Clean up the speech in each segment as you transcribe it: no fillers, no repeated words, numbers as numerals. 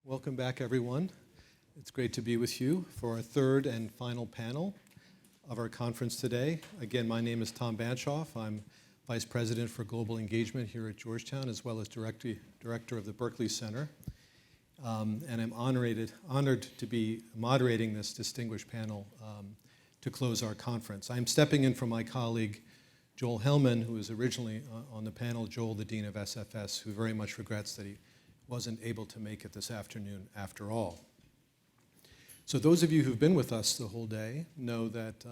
Welcome back, everyone. It's great to be with you for our third and final panel of our conference today. Again, my name is Tom Banshoff. I'm Vice President for Global Engagement here at Georgetown, as well as Director of the Berkeley Center. And I'm honored to be moderating this distinguished panel to close our conference. I'm stepping in for my colleague, Joel Hellman, who was originally on the panel, Joel, the Dean of SFS, who very much regrets that he wasn't able to make it this afternoon after all. So those of you who've been with us the whole day know that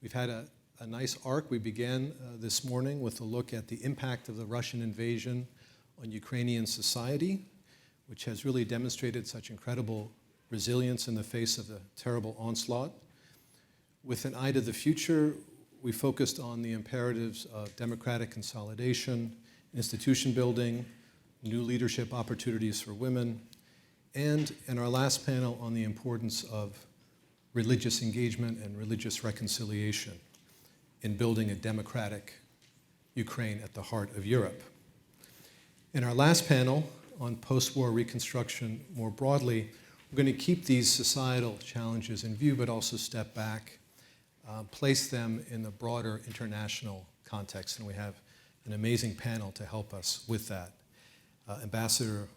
we've had a nice arc. We began this morning with a look at the impact of the Russian invasion on Ukrainian society, which has really demonstrated such incredible resilience in the face of the terrible onslaught. With an eye to the future, we focused on the imperatives of democratic consolidation, institution building, new leadership opportunities for women, and in our last panel on the importance of religious engagement and religious reconciliation in building a democratic Ukraine at the heart of Europe. In our last panel on post-war reconstruction more broadly, we're going to keep these societal challenges in view, but also step back, place them in the broader international context, and we have an amazing panel to help us with that. Ambassador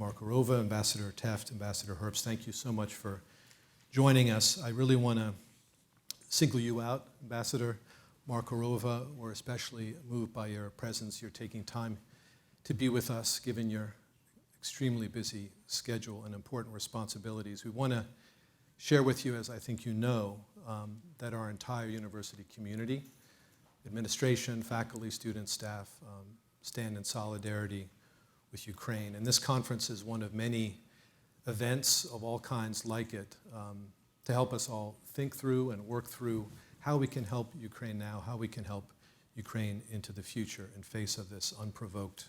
Markarova, Ambassador Tefft, Ambassador Herbst, thank you so much for joining us. I really want to single you out, Ambassador Markarova. We're especially moved by your presence. You're taking time to be with us, given your extremely busy schedule and important responsibilities. We want to share with you, as I think you know, that our entire university community, administration, faculty, students, staff, stand in solidarity with Ukraine. And this conference is one of many events of all kinds like it to help us all think through and work through how we can help Ukraine now, how we can help Ukraine into the future in face of this unprovoked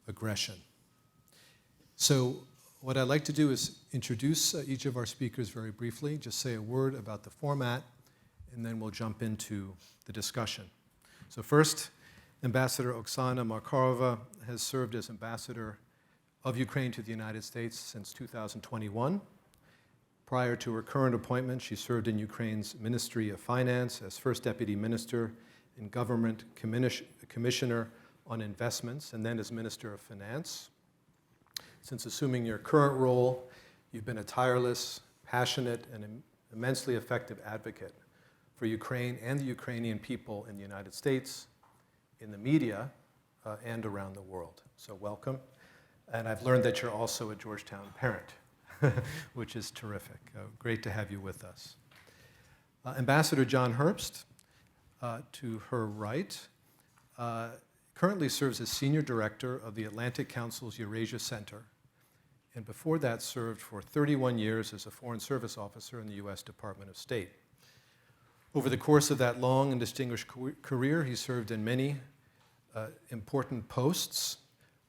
aggression. So what I'd like to do is introduce each of our speakers very briefly, just say a word about the format, and then we'll jump into the discussion. So first, Ambassador Oksana Markarova has served as ambassador of Ukraine to the United States since 2021. Prior to her current appointment, she served in Ukraine's Ministry of Finance as First Deputy Minister and Government Commissioner on Investments, and then as Minister of Finance. Since assuming your current role, you've been a tireless, passionate, and immensely effective advocate for Ukraine and the Ukrainian people in the United States, in the media, and around the world. So welcome. And I've learned that you're also a Georgetown parent, which is terrific. Great to have you with us. Ambassador John Herbst, to her right, currently serves as Senior Director of the Atlantic Council's Eurasia Center, and before that served for 31 years as a Foreign Service Officer in the U.S. Department of State. Over the course of that long and distinguished career, he served in many important posts.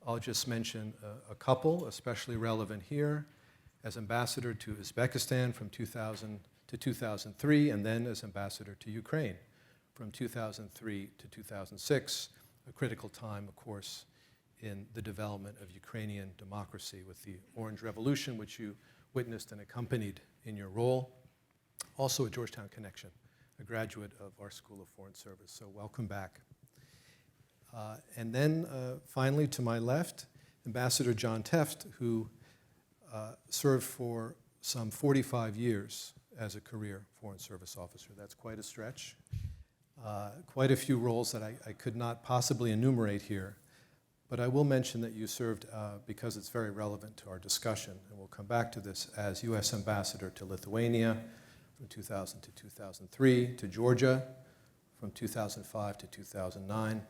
I'll just mention a couple, especially relevant here, as ambassador to Uzbekistan from 2000 to 2003, and then as ambassador to Ukraine from 2003 to 2006, a critical time, of course, in the development of Ukrainian democracy with the Orange Revolution, which you witnessed and accompanied in your role. Also a Georgetown connection, a graduate of our School of Foreign Service, so welcome back. And then finally to my left, Ambassador John Tefft, who served for some 45 years as a career Foreign Service officer. That's quite a stretch. Quite a few roles that I could not possibly enumerate here, but I will mention that you served, because it's very relevant to our discussion, and we'll come back to this, as U.S. Ambassador to Lithuania, from 2000 to 2003, to Georgia from 2005 to 2009,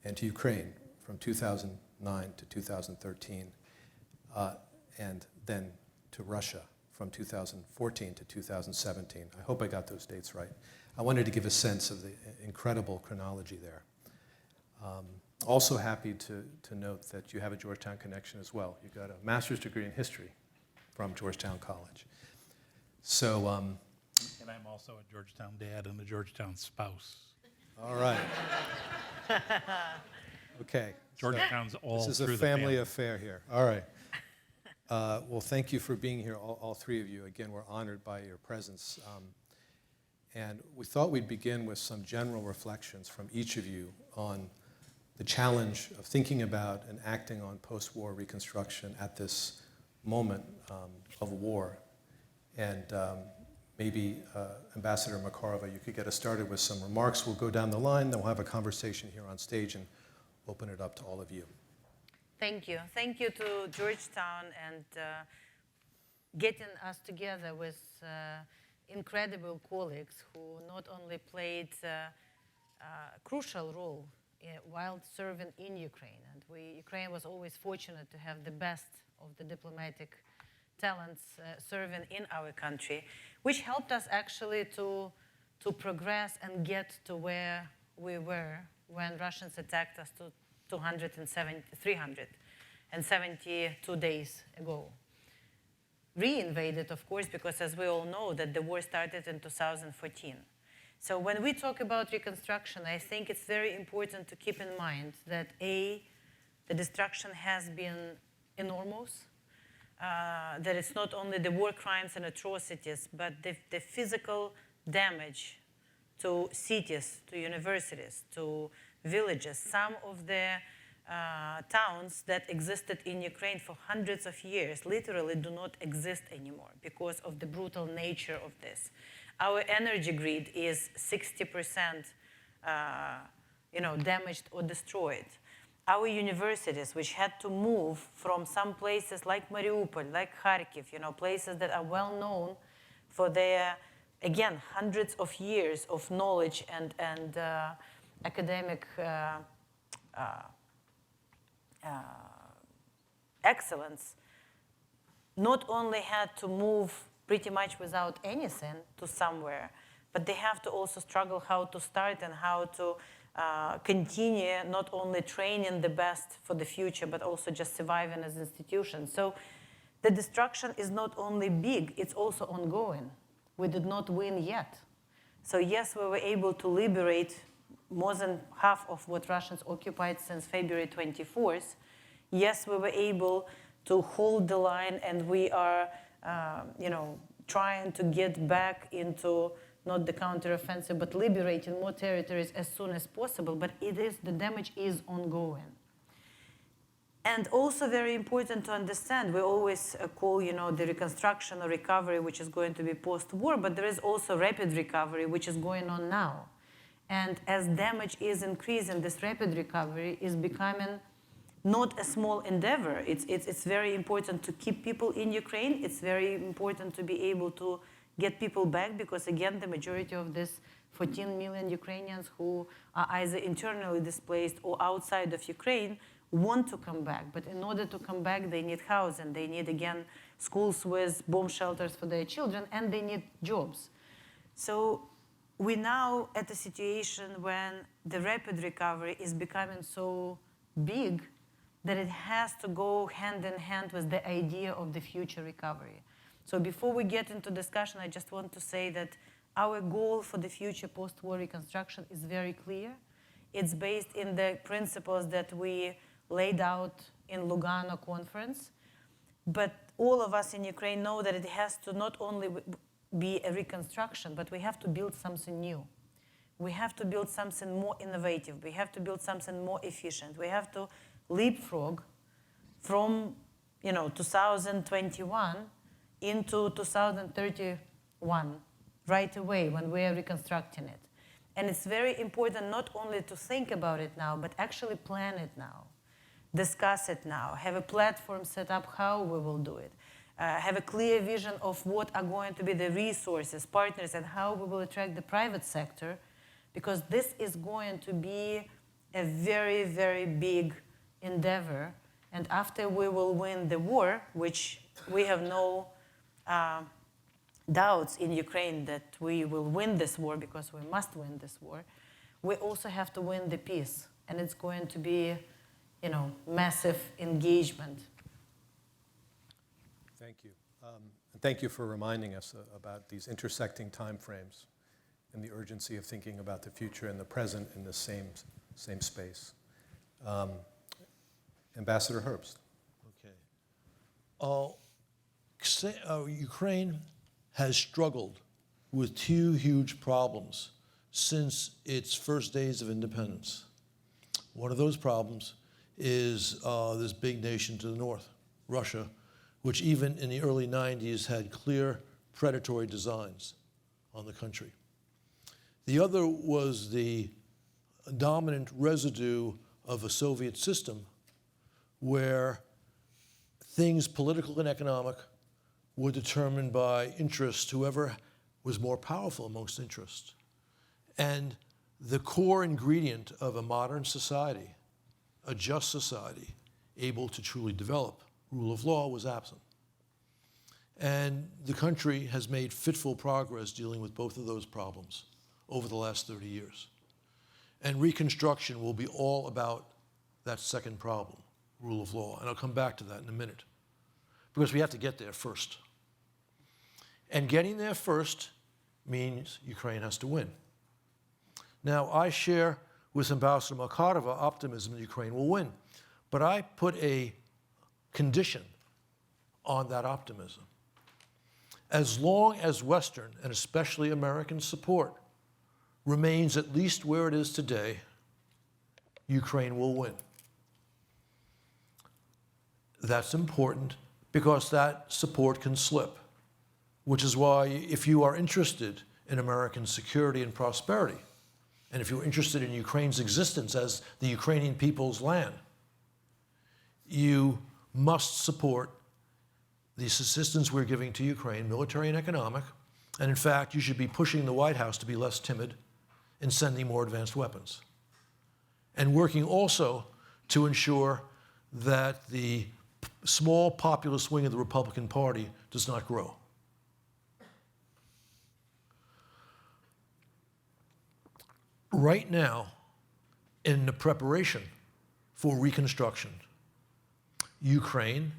and to Ukraine from 2009 to 2013, and then to Russia from 2014 to 2017. I hope I got those dates right. I wanted to give a sense of the incredible chronology there. Also happy to note that you have a Georgetown connection as well. You got a master's degree in history from Georgetown College. So, and I'm also a Georgetown dad and a Georgetown spouse. All right. Okay. Georgetown's all this is through a the family affair here. All right. Well, thank you for being here, all three of you. Again, we're honored by your presence. And we thought we'd begin with some general reflections from each of you on the challenge of thinking about and acting on post-war reconstruction at this moment of war. And maybe Ambassador Makarova, you could get us started with some remarks. We'll go down the line, then we'll have a conversation here on stage and open it up to all of you. Thank you. Thank you to Georgetown and getting us together with incredible colleagues who not only played a crucial role while serving in Ukraine. And Ukraine was always fortunate to have the best of the diplomatic talents serving in our country, which helped us actually to progress and get to where we were when Russians attacked us 372 days ago. Reinvaded, of course, because as we all know that the war started in 2014. So when we talk about reconstruction, I think it's very important to keep in mind that A, the destruction has been enormous, that it's not only the war crimes and atrocities, but the physical damage to cities, to universities, to villages. Some of the towns that existed in Ukraine for hundreds of years literally do not exist anymore because of the brutal nature of this. Our energy grid is 60% damaged or destroyed. Our universities, which had to move from some places like Mariupol, like Kharkiv, places that are well known for their, again, hundreds of years of knowledge and academic excellence, not only had to move pretty much without anything to somewhere, but they have to also struggle how to start and how to continue not only training the best for the future, but also just surviving as institutions. So the destruction is not only big, it's also ongoing. We did not win yet. So yes, we were able to liberate more than half of what Russians occupied since February 24th. Yes, we were able to hold the line, and we are, trying to get back into not the counteroffensive, but liberating more territories as soon as possible. But the damage is ongoing. And also very important to understand, we always call, the reconstruction or recovery, which is going to be post-war, but there is also rapid recovery, which is going on now. And as damage is increasing, this rapid recovery is becoming not a small endeavor. It's very important to keep people in Ukraine. It's very important to be able to get people back because, again, the majority of this 14 million Ukrainians who are either internally displaced or outside of Ukraine want to come back. But in order to come back, they need housing. They need, again, schools with bomb shelters for their children, and they need jobs. So we're now at a situation when the rapid recovery is becoming so big that it has to go hand in hand with the idea of the future recovery. So before we get into discussion, I just want to say that our goal for the future post-war reconstruction is very clear. It's based in the principles that we laid out in Lugano conference. But all of us in Ukraine know that it has to not only be a reconstruction, but we have to build something new. We have to build something more innovative. We have to build something more efficient. We have to leapfrog from 2021 into 2031 right away when we are reconstructing it. And it's very important not only to think about it now, but actually plan it now, discuss it now, have a platform set up how we will do it, have a clear vision of what are going to be the resources, partners, and how we will attract the private sector, because this is going to be a very, very big endeavor. And after we will win the war, which we have no doubts in Ukraine that we will win this war because we must win this war, we also have to win the peace. And it's going to be, massive engagement. Thank you. And thank you for reminding us about these intersecting timeframes and the urgency of thinking about the future and the present in the same space. Ambassador Herbst. Okay. Ukraine has struggled with two huge problems since its first days of independence. One of those problems is this big nation to the north, Russia, which even in the early 90s had clear predatory designs on the country. The other was the dominant residue of a Soviet system where things political and economic were determined by interest, whoever was more powerful amongst interests. And the core ingredient of a modern society, a just society, able to truly develop rule of law, was absent. And the country has made fitful progress dealing with both of those problems over the last 30 years. And Reconstruction will be all about that second problem, rule of law. And I'll come back to that in a minute, because we have to get there first. And getting there first means Ukraine has to win. Now, I share with Ambassador Markarova optimism that Ukraine will win, but I put a condition on that optimism. As long as Western, and especially American support, remains at least where it is today, Ukraine will win. That's important because that support can slip, which is why if you are interested in American security and prosperity, and if you're interested in Ukraine's existence as the Ukrainian people's land, you must support the assistance we're giving to Ukraine, military and economic, and in fact, you should be pushing the White House to be less timid in sending more advanced weapons, and working also to ensure that the small populist wing of the Republican Party does not grow. Right now, in the preparation for Reconstruction, Ukraine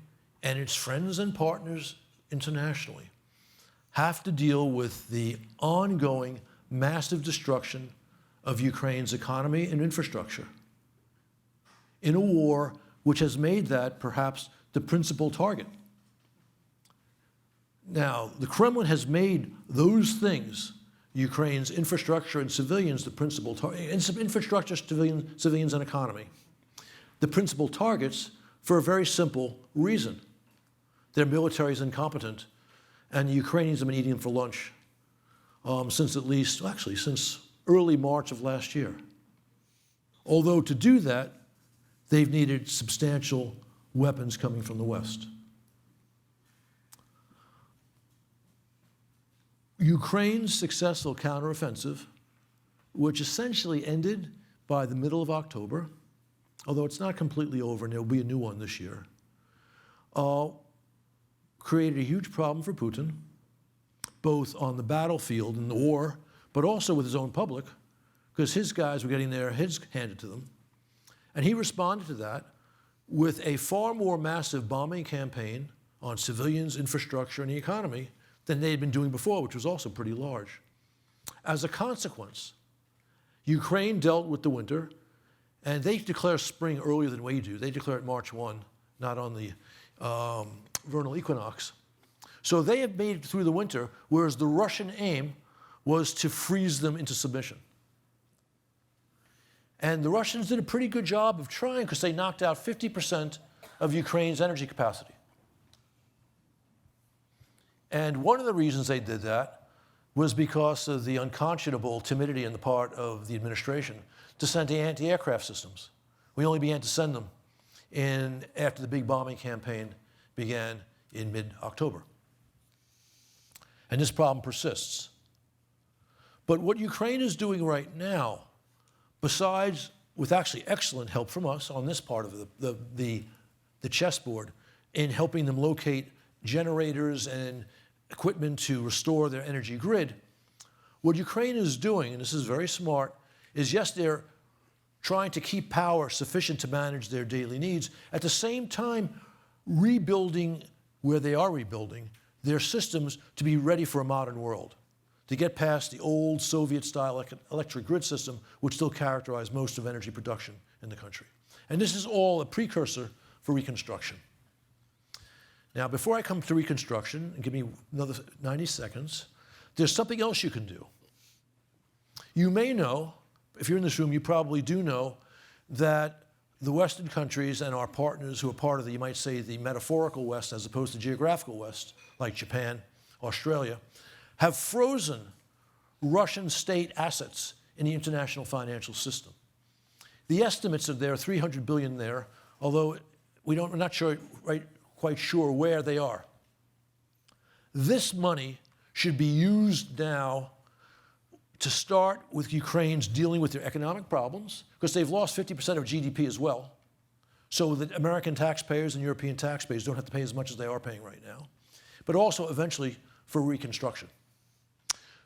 and its friends and partners internationally have to deal with the ongoing massive destruction of Ukraine's economy and infrastructure in a war which has made that perhaps the principal target. Now, the Kremlin has made those things, Ukraine's infrastructure and civilians, the principal target, infrastructure, civilians, and economy, the principal targets for a very simple reason. Their military is incompetent, and the Ukrainians have been eating them for lunch since since early March of last year. Although to do that, they've needed substantial weapons coming from the West. Ukraine's successful counteroffensive, which essentially ended by the middle of October, although it's not completely over and there'll be a new one this year, created a huge problem for Putin, both on the battlefield in the war, but also with his own public, because his guys were getting their heads handed to them. And he responded to that with a far more massive bombing campaign on civilians, infrastructure, and the economy than they had been doing before, which was also pretty large. As a consequence, Ukraine dealt with the winter, and they declare spring earlier than we do. They declare it March 1, not on the vernal equinox. So they have made it through the winter, whereas the Russian aim was to freeze them into submission. And the Russians did a pretty good job of trying, because they knocked out 50% of Ukraine's energy capacity. And one of the reasons they did that was because of the unconscionable timidity on the part of the administration to send anti-aircraft systems. We only began to send them after the big bombing campaign began in mid-October. And this problem persists. But what Ukraine is doing right now, besides with actually excellent help from us on this part of the chessboard, in helping them locate generators and equipment to restore their energy grid, what Ukraine is doing, and this is very smart, is yes, they're trying to keep power sufficient to manage their daily needs, at the same time rebuilding where they are rebuilding their systems to be ready for a modern world, to get past the old Soviet-style electric grid system, which still characterized most of energy production in the country. And this is all a precursor for Reconstruction. Now, before I come to reconstruction, and give me another 90 seconds, there's something else you can do. You may know, if you're in this room, you probably do know that the Western countries and our partners who are part of the, you might say, the metaphorical West as opposed to geographical West, like Japan, Australia, have frozen Russian state assets in the international financial system. The estimates are there, 300 billion there, although we're not sure, quite sure where they are. This money should be used now to start with Ukraine's dealing with their economic problems, because they've lost 50% of GDP as well, so that American taxpayers and European taxpayers don't have to pay as much as they are paying right now, but also eventually for reconstruction.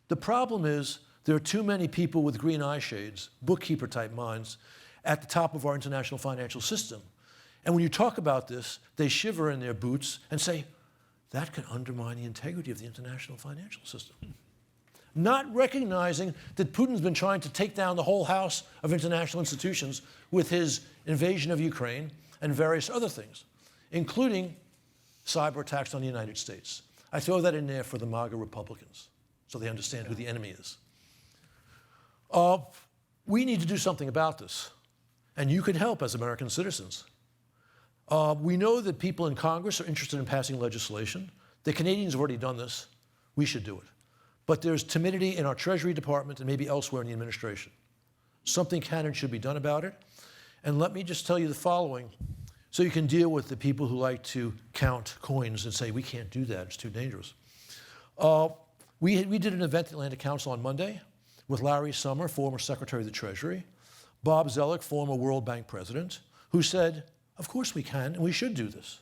The problem is there are too many people with green eye shades, bookkeeper-type minds, at the top of our international financial system. And when you talk about this, they shiver in their boots and say, that could undermine the integrity of the international financial system. Not recognizing that Putin's been trying to take down the whole house of international institutions with his invasion of Ukraine and various other things, including cyber attacks on the United States. I throw that in there for the MAGA Republicans, so they understand who the enemy is. We need to do something about this, and you can help as American citizens. We know that people in Congress are interested in passing legislation. The Canadians have already done this. We should do it. But there's timidity in our Treasury Department and maybe elsewhere in the administration. Something can and should be done about it. And let me just tell you the following, so you can deal with the people who like to count coins and say, we can't do that, it's too dangerous. We did an event at the Atlantic Council on Monday with Larry Summer, former Secretary of the Treasury, Bob Zoellick, former World Bank president, who said, of course we can and we should do this.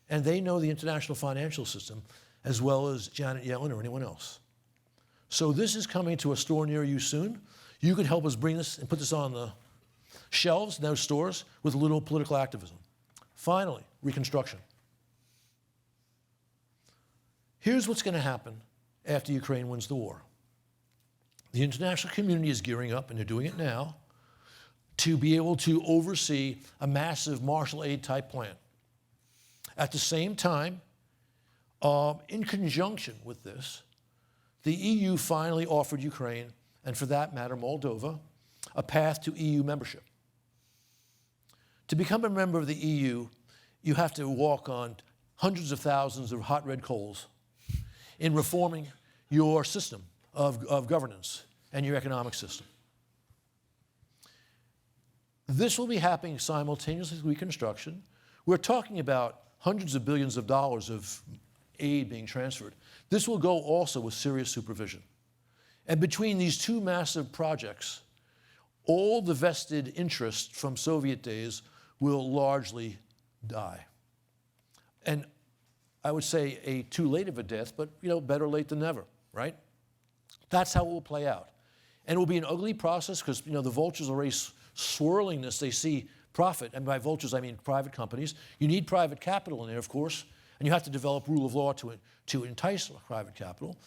And they know the international financial system as well as Janet Yellen or anyone else. So this is coming to a store near you soon. You could help us bring this and put this on the shelves in those stores with a little political activism. Finally, reconstruction. Here's what's going to happen after Ukraine wins the war. The international community is gearing up, and they're doing it now, to be able to oversee a massive Marshall Aid type plan. At the same time, in conjunction with this, the EU finally offered Ukraine, and for that matter, Moldova, a path to EU membership. To become a member of the EU, you have to walk on hundreds of thousands of hot red coals in reforming your system of governance and your economic system. This will be happening simultaneously with reconstruction. We're talking about hundreds of billions of dollars of aid being transferred. This will go also with serious supervision. And between these two massive projects, all the vested interest from Soviet days will largely die. And I would say too late of a death, but better late than never, right? That's how it will play out. And it will be an ugly process because the vultures are already swirling this. They see profit, and by vultures I mean private companies. You need private capital in there, of course, and you have to develop rule of law to entice private capital.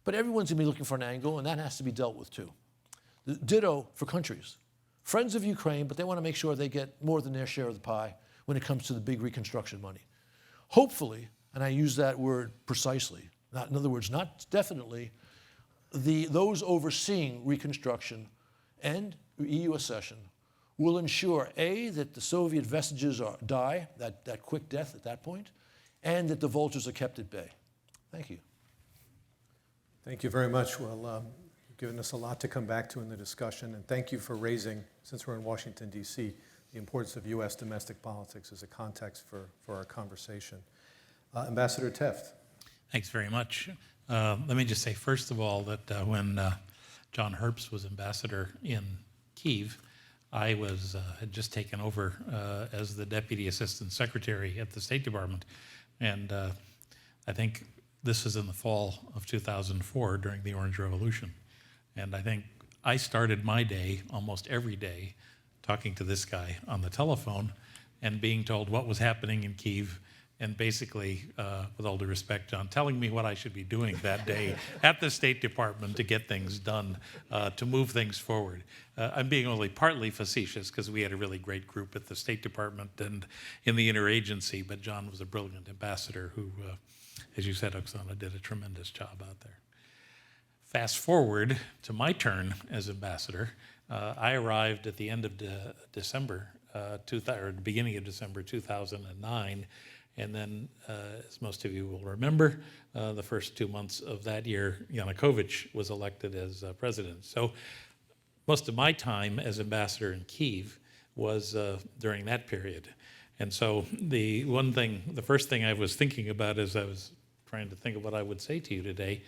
But everyone's going to be looking for an angle, and that has to be dealt with too. Ditto for countries. Friends of Ukraine, but they want to make sure they get more than their share of the pie when it comes to the big reconstruction money. Hopefully, and I use that word precisely, in other words, not definitely, those overseeing reconstruction and EU accession will ensure, A, that the Soviet vestiges die, that quick death at that point, and that the vultures are kept at bay. Thank you. Thank you very much. Well, you've given us a lot to come back to in the discussion, and thank you for raising, since we're in Washington, D.C., the importance of U.S. domestic politics as a context for our conversation. Ambassador Tefft. Thanks very much. Let me just say, first of all, that when John Herbst was ambassador in Kyiv, I had just taken over as the Deputy Assistant Secretary at the State Department. And I think this is in the fall of 2004 during the Orange Revolution. And I think I started my day almost every day talking to this guy on the telephone and being told what was happening in Kyiv and basically, with all due respect, John, telling me what I should be doing that day at the State Department to get things done, to move things forward. I'm being only partly facetious because we had a really great group at the State Department and in the interagency, but John was a brilliant ambassador who, as you said, Oksana, did a tremendous job out there. Fast forward to my turn as ambassador. I arrived at the end of December, or the beginning of December 2009, and then, as most of you will remember, the first 2 months of that year, Yanukovych was elected as president. So most of my time as ambassador in Kyiv was during that period. And so the first thing I was thinking about as I was trying to think of what I would say to you today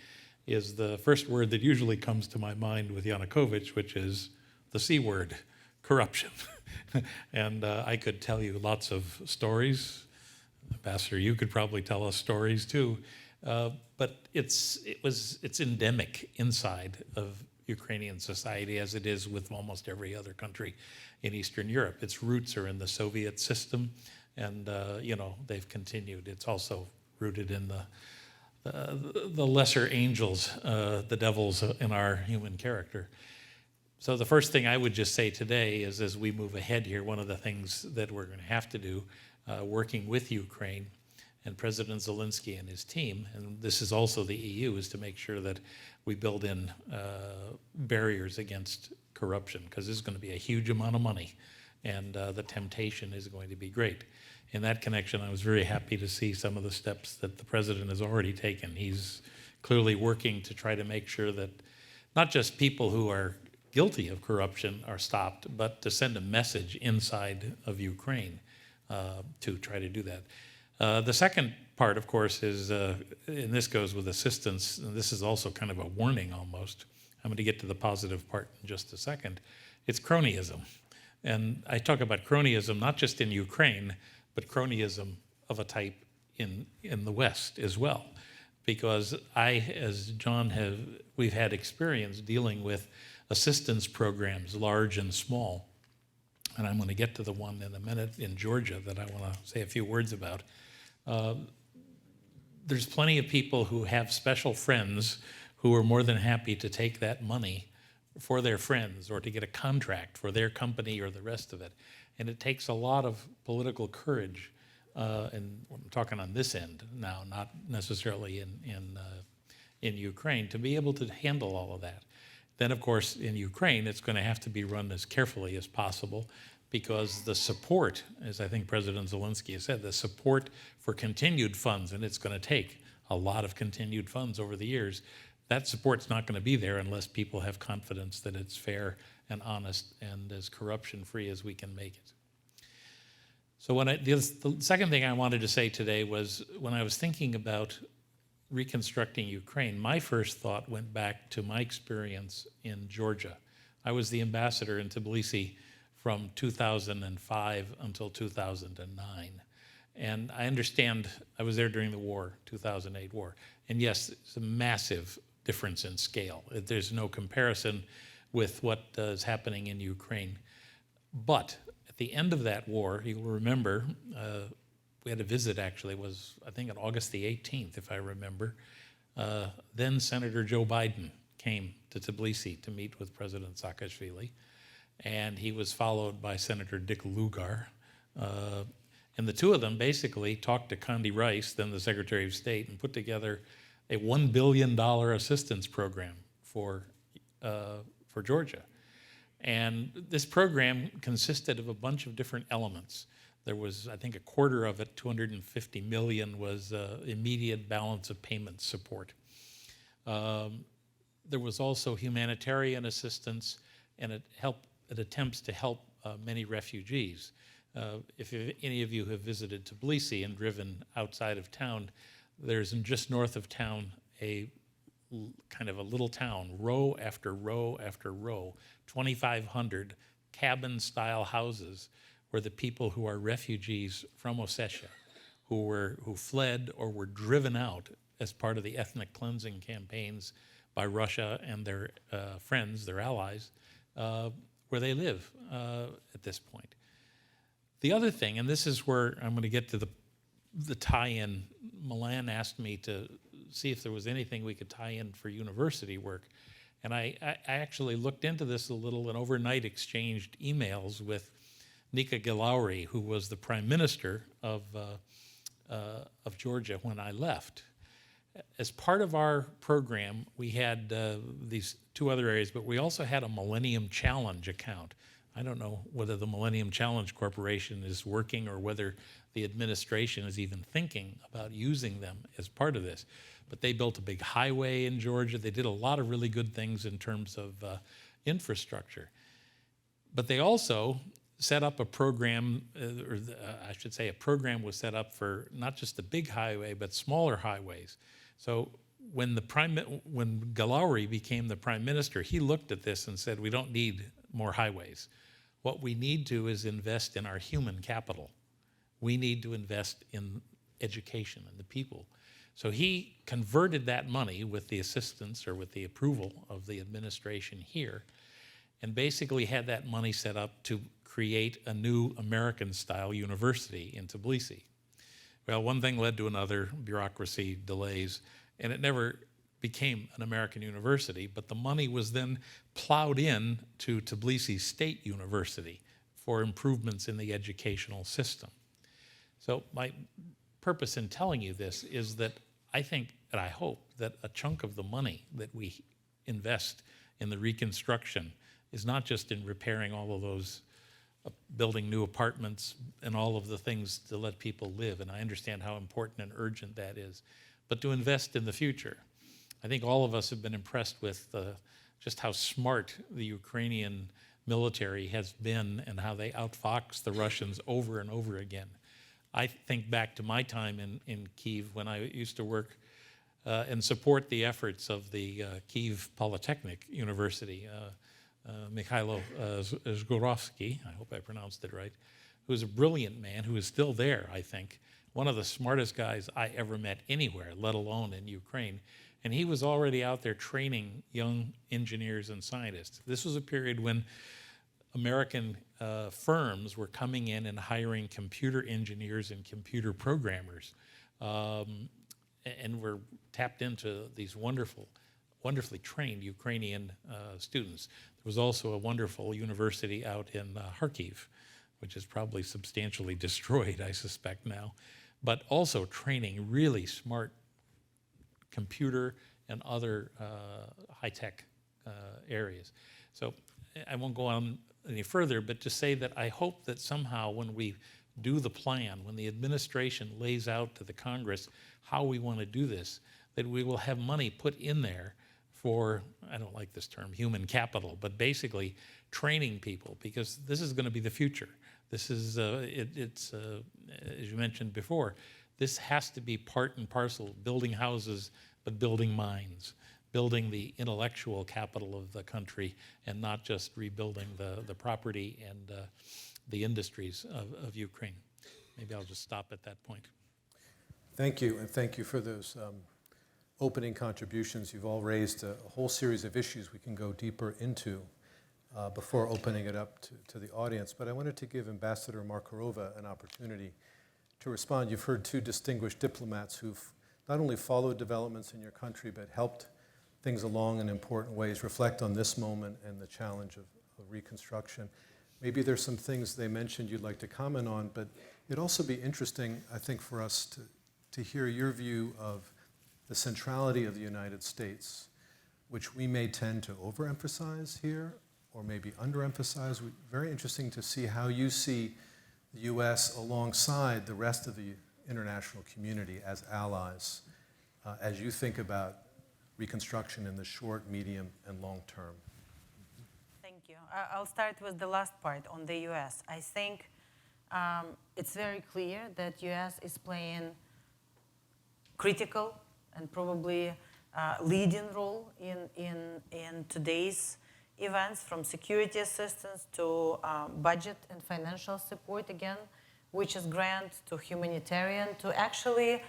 is the first word that usually comes to my mind with Yanukovych, which is the C word, corruption. And I could tell you lots of stories. Ambassador, you could probably tell us stories too. But it's endemic inside of Ukrainian society, as it is with almost every other country in Eastern Europe. Its roots are in the Soviet system, and they've continued. It's also rooted in the lesser angels, the devils in our human character. So the first thing I would just say today is, as we move ahead here, one of the things that we're going to have to do, working with Ukraine and President Zelensky and his team, and this is also the EU, is to make sure that we build in barriers against corruption, because there's going to be a huge amount of money, and the temptation is going to be great. In that connection, I was very happy to see some of the steps that the president has already taken. He's clearly working to try to make sure that not just people who are guilty of corruption are stopped, but to send a message inside of Ukraine to try to do that. The second part, of course, is, and this goes with assistance, and this is also kind of a warning almost. I'm going to get to the positive part in just a second. It's cronyism. And I talk about cronyism not just in Ukraine, but cronyism of a type in the West as well. Because as John we've had experience dealing with assistance programs, large and small. And I'm going to get to the one in a minute in Georgia that I want to say a few words about. There's plenty of people who have special friends who are more than happy to take that money for their friends or to get a contract for their company or the rest of it. And it takes a lot of political courage, and I'm talking on this end now, not necessarily in Ukraine, to be able to handle all of that. Then, of course, in Ukraine, it's going to have to be run as carefully as possible, because the support, as I think President Zelensky has said, the support for continued funds, and it's going to take a lot of continued funds over the years, that support's not going to be there unless people have confidence that it's fair and honest and as corruption-free as we can make it. So the second thing I wanted to say today was, when I was thinking about reconstructing Ukraine, my first thought went back to my experience in Georgia. I was the ambassador in Tbilisi from 2005 until 2009. And I understand, I was there during the war, 2008 war. And yes, it's a massive difference in scale. There's no comparison with what is happening in Ukraine. But at the end of that war, you'll remember, we had a visit, actually, it was, I think, on August the 18th, if I remember. Then Senator Joe Biden came to Tbilisi to meet with President Saakashvili, and he was followed by Senator Dick Lugar. And the two of them basically talked to Condi Rice, then the Secretary of State, and put together a $1 billion assistance program for Georgia. And this program consisted of a bunch of different elements. There was, I think, a quarter of it, $250 million, was immediate balance of payment support. There was also humanitarian assistance, and it attempts to help many refugees. If any of you have visited Tbilisi and driven outside of town, there's just north of town a kind of a little town, row after row after row, 2,500 cabin-style houses where the people who are refugees from Ossetia, who fled or were driven out as part of the ethnic cleansing campaigns by Russia and their friends, their allies, where they live at this point. The other thing, and this is where I'm going to get to the tie-in, Milan asked me to see if there was anything we could tie in for university work. And I actually looked into this a little and overnight exchanged emails with Nika Galauri, who was the prime minister of Georgia when I left. As part of our program, we had these two other areas, but we also had a Millennium Challenge account. I don't know whether the Millennium Challenge Corporation is working or whether the administration is even thinking about using them as part of this. But they built a big highway in Georgia. They did a lot of really good things in terms of infrastructure. But they also set up a program, I should say a program was set up for not just the big highway, but smaller highways. So when Galauri became the prime minister, he looked at this and said, we don't need more highways. What we need to is invest in our human capital. We need to invest in education and the people. So he converted that money with the assistance or with the approval of the administration here, and basically had that money set up to create a new American-style university in Tbilisi. Well, one thing led to another, bureaucracy, delays, and it never became an American university, but the money was then plowed in to Tbilisi State University for improvements in the educational system. So my purpose in telling you this is that I think, and I hope, that a chunk of the money that we invest in the reconstruction is not just in repairing all of those, building new apartments and all of the things to let people live, and I understand how important and urgent that is, but to invest in the future. I think all of us have been impressed with just how smart the Ukrainian military has been and how they outfox the Russians over and over again. I think back to my time in Kyiv when I used to work and support the efforts of the Kyiv Polytechnic University, Mikhailo Zhuravsky, I hope I pronounced it right, who was a brilliant man who is still there, I think, one of the smartest guys I ever met anywhere, let alone in Ukraine. And he was already out there training young engineers and scientists. This was a period when American firms were coming in and hiring computer engineers and computer programmers, and were tapped into these wonderfully trained Ukrainian students. There was also a wonderful university out in Kharkiv, which is probably substantially destroyed, I suspect now, but also training really smart computer and other high-tech areas. So I won't go on any further, but to say that I hope that somehow when we do the plan, when the administration lays out to the Congress how we want to do this, that we will have money put in there for, I don't like this term, human capital, but basically training people, because this is going to be the future. This is, as you mentioned before, this has to be part and parcel, building houses, but building minds, building the intellectual capital of the country, and not just rebuilding the property and the industries of Ukraine. Maybe I'll just stop at that point. Thank you, and thank you for those opening contributions. You've all raised a whole series of issues we can go deeper into before opening it up to the audience. But I wanted to give Ambassador Markarova an opportunity to respond. You've heard two distinguished diplomats who've not only followed developments in your country, but helped things along in important ways, reflect on this moment and the challenge of reconstruction. Maybe there's some things they mentioned you'd like to comment on, but it'd also be interesting, I think, for us to hear your view of the centrality of the United States, which we may tend to overemphasize here or maybe underemphasize. Very interesting to see how you see the U.S. alongside the rest of the international community as allies as you think about reconstruction in the short, medium, and long term. Thank you. I'll start with the last part on the U.S. I think it's very clear that U.S. is playing critical and probably leading role in today's events, from security assistance to budget and financial support, again, which is grant to humanitarian, to actually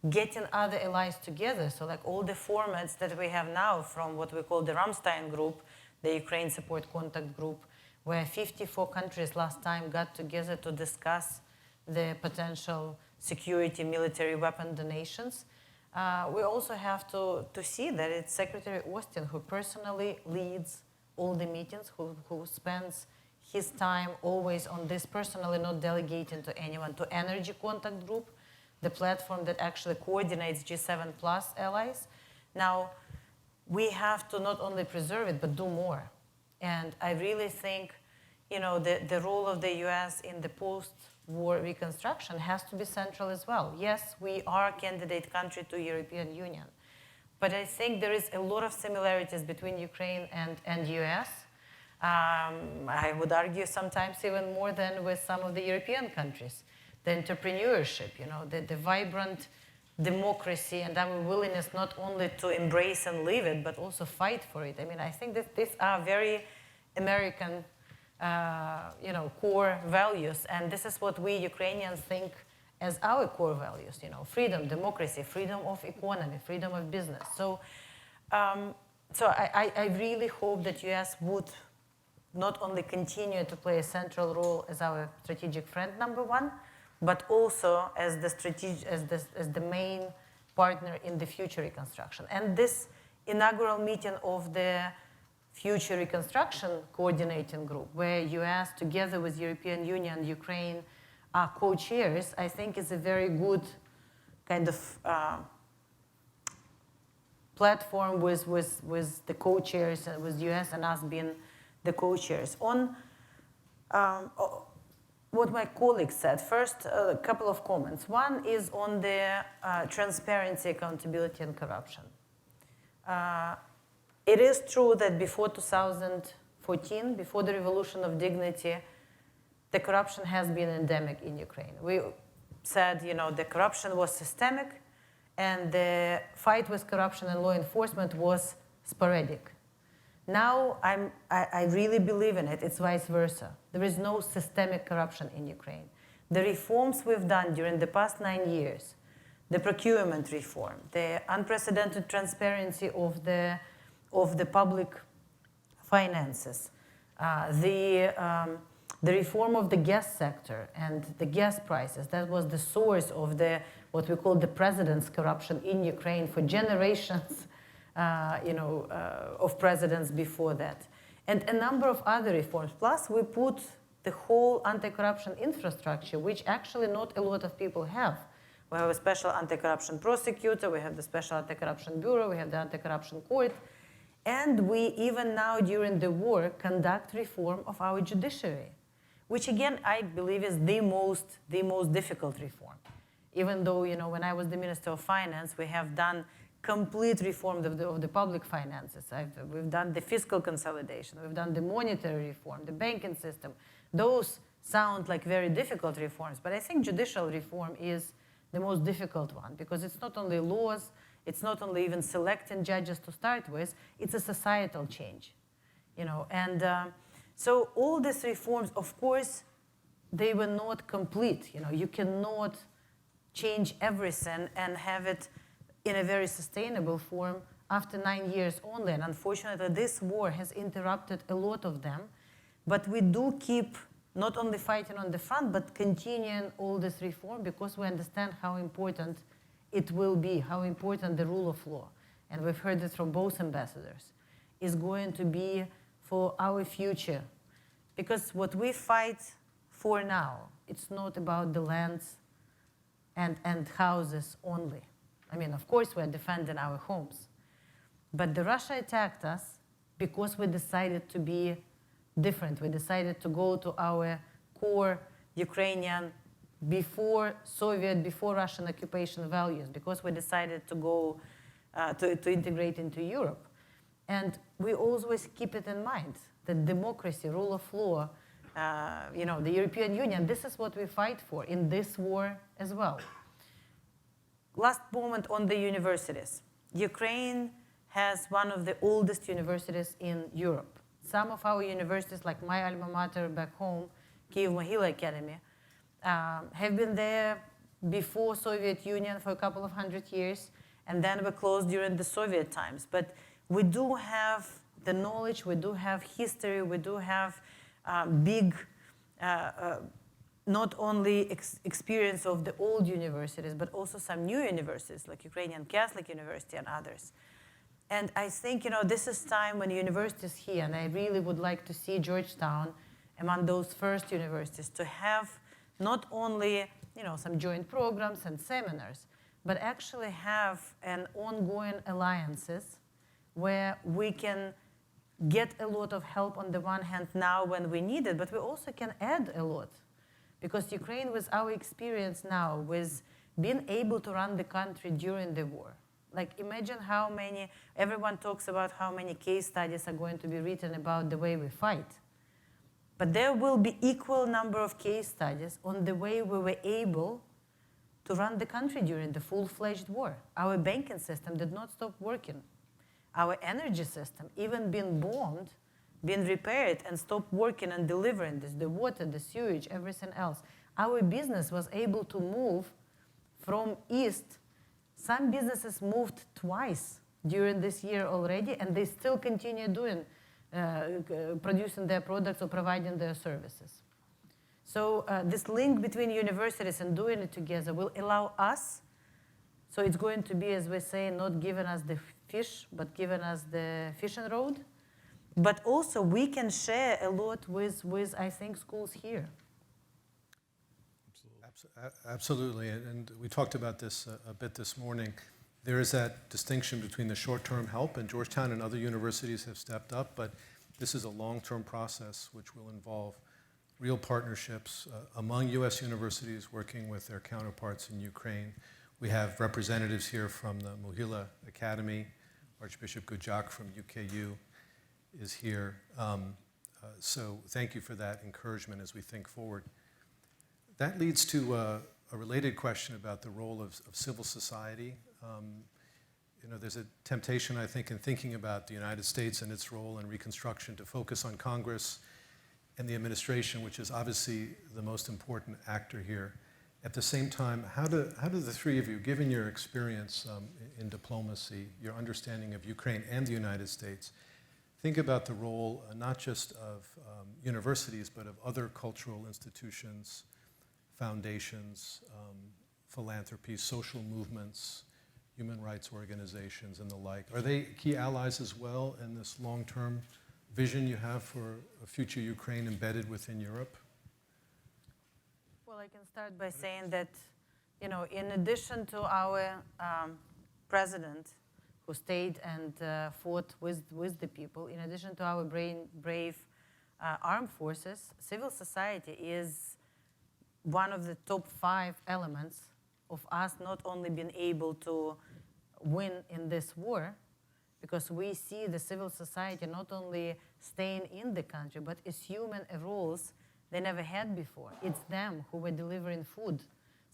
getting other allies together. So like all the formats that we have now, from what we call the Ramstein Group, the Ukraine Support Contact Group, where 54 countries last time got together to discuss the potential security, military weapon donations. We also have to see that it's Secretary Austin who personally leads all the meetings, who spends his time always on this personally, not delegating to anyone, to Energy Contact Group, the platform that actually coordinates G7 plus allies. Now, we have to not only preserve it, but do more. And I really think, the role of the US in the post-war reconstruction has to be central as well. Yes, we are a candidate country to European Union, but I think there is a lot of similarities between Ukraine and US. I would argue sometimes even more than with some of the European countries. The entrepreneurship, the vibrant democracy and our willingness not only to embrace and live it, but also fight for it. I mean, I think that these are very American, core values, and this is what we Ukrainians think as our core values, freedom, democracy, freedom of economy, freedom of business. So I really hope that US would not only continue to play a central role as our strategic friend number one, but also as the main partner in the future reconstruction. And this inaugural meeting of the Future Reconstruction Coordinating Group, where US, together with European Union, Ukraine, are co-chairs, I think is a very good kind of platform with the co-chairs, with US and us being the co-chairs. On what my colleagues said, first, a couple of comments. One is on the transparency, accountability, and corruption. It is true that before 2014, before the Revolution of Dignity, the corruption has been endemic in Ukraine. We said, the corruption was systemic, and the fight with corruption and law enforcement was sporadic. Now, I really believe in it. It's vice versa. There is no systemic corruption in Ukraine. The reforms we've done during the past 9 years, the procurement reform, the unprecedented transparency of the public finances, the reform of the gas sector and the gas prices, that was the source of what we call the president's corruption in Ukraine for generations. Of presidents before that. And a number of other reforms. Plus, we put the whole anti-corruption infrastructure, which actually not a lot of people have. We have a special anti-corruption prosecutor, we have the special anti-corruption bureau, we have the anti-corruption court, and we even now during the war conduct reform of our judiciary, which again, I believe is the most difficult reform. Even though, when I was the Minister of Finance, we have done complete reform of the public finances. We've done the fiscal consolidation. We've done the monetary reform, the banking system. Those sound like very difficult reforms, but I think judicial reform is the most difficult one because it's not only laws, it's not only even selecting judges to start with, it's a societal change. So all these reforms, of course, they were not complete. You cannot change everything and have it in a very sustainable form after 9 years only. And unfortunately, this war has interrupted a lot of them. But we do keep not only fighting on the front, but continuing all this reform because we understand how important it will be, how important the rule of law, and we've heard it from both ambassadors, is going to be for our future. Because what we fight for now, it's not about the lands and houses only. I mean, of course, we're defending our homes. But Russia attacked us because we decided to be different. We decided to go to our core Ukrainian, before Soviet, before Russian occupation values, because we decided to go to integrate into Europe. And we always keep it in mind, that democracy, rule of law, the European Union, this is what we fight for in this war as well. Last moment on the universities. Ukraine has one of the oldest universities in Europe. Some of our universities, like my alma mater back home, Kyiv-Mohyla Academy, have been there before Soviet Union for a couple of 100 years, and then were closed during the Soviet times. But we do have the knowledge, we do have history, we do have big not only experience of the old universities, but also some new universities like Ukrainian Catholic University and others. And I think, this is time when universities here, and I really would like to see Georgetown among those first universities to have not only, some joint programs and seminars, but actually have an ongoing alliances where we can get a lot of help on the one hand now when we need it, but we also can add a lot. Because Ukraine, with our experience now, with being able to run the country during the war, like imagine how many, everyone talks about how many case studies are going to be written about the way we fight. But there will be equal number of case studies on the way we were able to run the country during the full-fledged war. Our banking system did not stop working. Our energy system, even been bombed, been repaired and stopped working and delivering this, the water, the sewage, everything else. Our business was able to move from east. Some businesses moved twice during this year already, and they still continue doing, producing their products or providing their services. So this link between universities and doing it together will allow us, so it's going to be, as we say, not giving us the fish, but giving us the fishing rod. But also we can share a lot with I think, schools here. Absolutely, and we talked about this a bit this morning. There is that distinction between the short-term help, and Georgetown and other universities have stepped up, but this is a long-term process which will involve real partnerships among U.S. universities working with their counterparts in Ukraine. We have representatives here from the Mohila Academy. Archbishop Gujak from UKU is here. So thank you for that encouragement as we think forward. That leads to a related question about the role of civil society. There's a temptation, I think, in thinking about the United States and its role in Reconstruction to focus on Congress and the administration, which is obviously the most important actor here. At the same time, how do the three of you, given your experience in diplomacy, your understanding of Ukraine and the United States, think about the role not just of universities, but of other cultural institutions, foundations, philanthropies, social movements, human rights organizations, and the like? Are they key allies as well in this long-term vision you have for a future Ukraine embedded within Europe? Well, I can start by saying that, in addition to our president, who stayed and fought with the people, in addition to our brave armed forces, civil society is one of the top 5 elements of us not only being able to win in this war, because we see the civil society not only staying in the country, but assuming roles they never had before. It's them who were delivering food,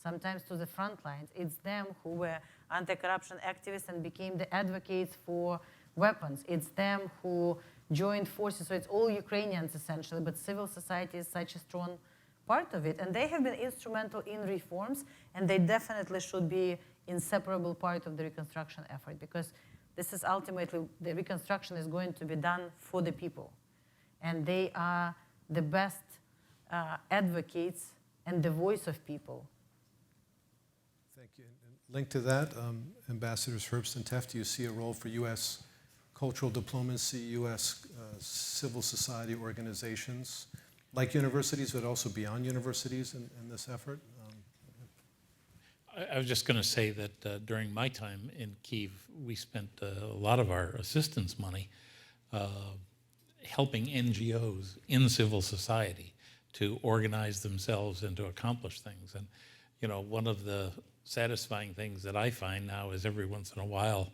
sometimes to the front lines. It's them who were anti-corruption activists and became the advocates for weapons. It's them who joined forces. So it's all Ukrainians, essentially, but civil society is such a strong part of it. And they have been instrumental in reforms, and they definitely should be inseparable part of the reconstruction effort, because this is ultimately, the reconstruction is going to be done for the people. And they are the best advocates and the voice of people. Thank you. And linked to that, Ambassadors Herbst and Teff, do you see a role for U.S. cultural diplomacy, U.S. Civil society organizations, like universities, but also beyond universities in this effort? I was just going to say that during my time in Kyiv, we spent a lot of our assistance money helping NGOs in civil society to organize themselves and to accomplish things. And, one of the satisfying things that I find now is every once in a while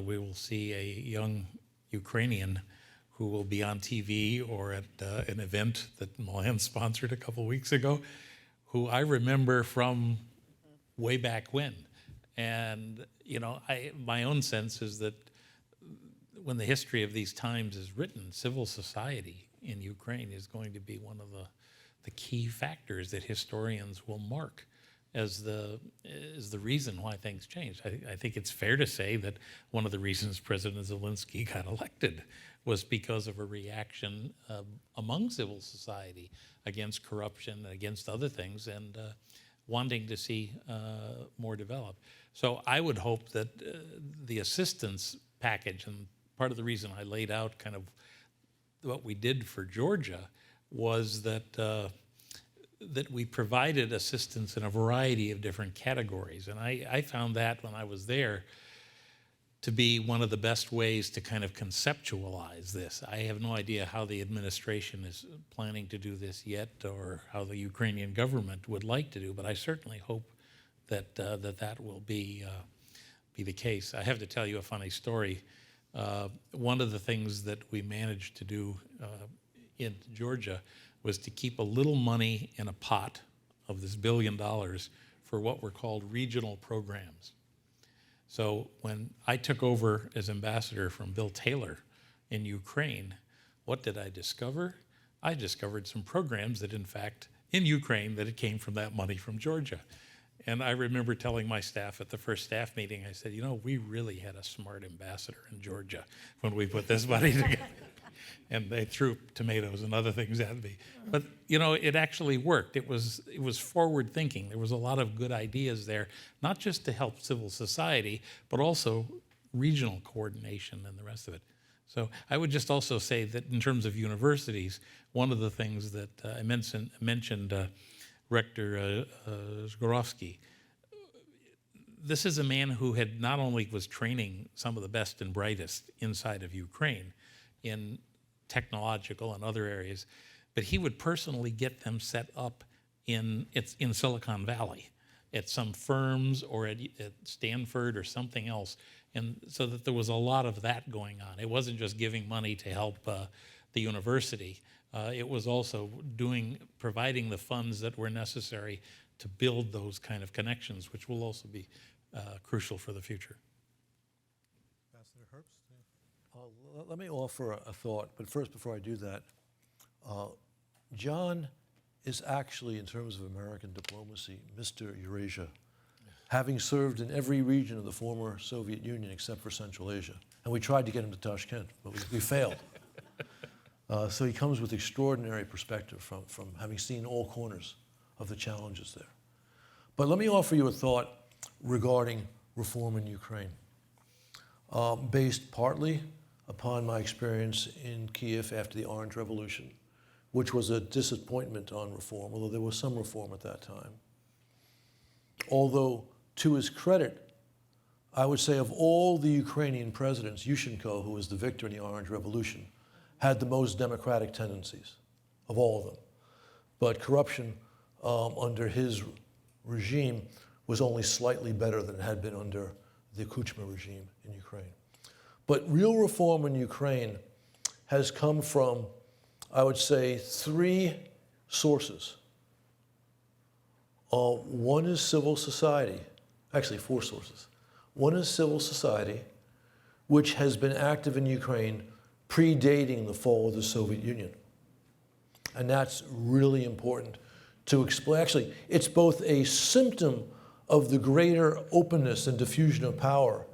we will see a young Ukrainian who will be on TV or at an event that Milan sponsored a couple weeks ago, who I remember from way back when. And, my own sense is that when the history of these times is written, civil society in Ukraine is going to be one of the key factors that historians will mark as the reason why things changed. I think it's fair to say that one of the reasons President Zelensky got elected was because of a reaction among civil society against corruption, against other things, and wanting to see more developed. So I would hope that the assistance package, and part of the reason I laid out kind of what we did for Georgia was that that we provided assistance in a variety of different categories. And I found that when I was there to be one of the best ways to kind of conceptualize this. I have no idea how the administration is planning to do this yet, or how the Ukrainian government would like to do, but I certainly hope that that will be the case. I have to tell you a funny story. One of the things that we managed to do in Georgia was to keep a little money in a pot of this $1 billion for what were called regional programs. So when I took over as ambassador from Bill Taylor in Ukraine, what did I discover? I discovered some programs that, in fact, in Ukraine, that it came from that money from Georgia. And I remember telling my staff at the first staff meeting, I said, you know, we really had a smart ambassador in Georgia when we put this money together. And they threw tomatoes and other things at me. But, you know, it actually worked. It was forward thinking. There was a lot of good ideas there, not just to help civil society, but also regional coordination and the rest of it. So I would just also say that in terms of universities, one of the things that I mentioned Rector Zgorovsky. This is a man who had not only was training some of the best and brightest inside of Ukraine in technological and other areas, but he would personally get them set up in Silicon Valley at some firms or at Stanford or something else, and so that there was a lot of that going on. It wasn't just giving money to help the university. It was also providing the funds that were necessary to build those kind of connections, which will also be crucial for the future. Ambassador Herbst? Let me offer a thought, but first, before I do that, John is actually, in terms of American diplomacy, Mr. Eurasia, having served in every region of the former Soviet Union except for Central Asia. And we tried to get him to Tashkent, but we failed. So he comes with extraordinary perspective from having seen all corners of the challenges there. But let me offer you a thought regarding reform in Ukraine, based partly upon my experience in Kiev after the Orange Revolution, which was a disappointment on reform, although there was some reform at that time. Although, to his credit, I would say of all the Ukrainian presidents, Yushchenko, who was the victor in the Orange Revolution, had the most democratic tendencies of all of them. But corruption under his regime was only slightly better than it had been under the Kuchma regime in Ukraine. But real reform in Ukraine has come from, I would say, 3 sources. One is civil society, actually 4 sources. One is civil society, which has been active in Ukraine predating the fall of the Soviet Union. And that's really important to explain. Actually, it's both a symptom of the greater openness and diffusion of power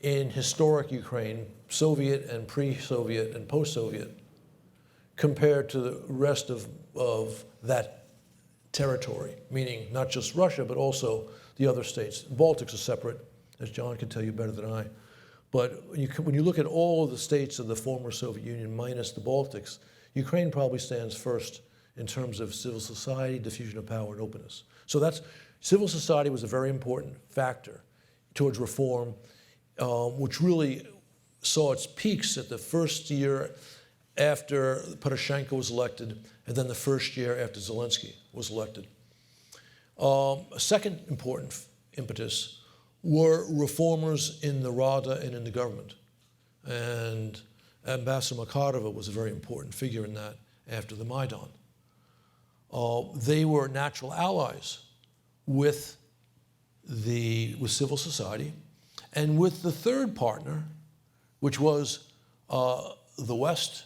in historic Ukraine, Soviet and pre-Soviet and post-Soviet, compared to the rest of that territory, meaning not just Russia, but also the other states. The Baltics are separate, as John can tell you better than I. But when you look at all of the states of the former Soviet Union minus the Baltics, Ukraine probably stands first in terms of civil society, diffusion of power, and openness. So civil society was a very important factor towards reform, which really saw its peaks at the first year after Poroshenko was elected, and then the first year after Zelensky was elected. A second important impetus were reformers in the Rada and in the government. And Ambassador Makarova was a very important figure in that after the Maidan. They were natural allies with civil society and with the third partner, which was the West,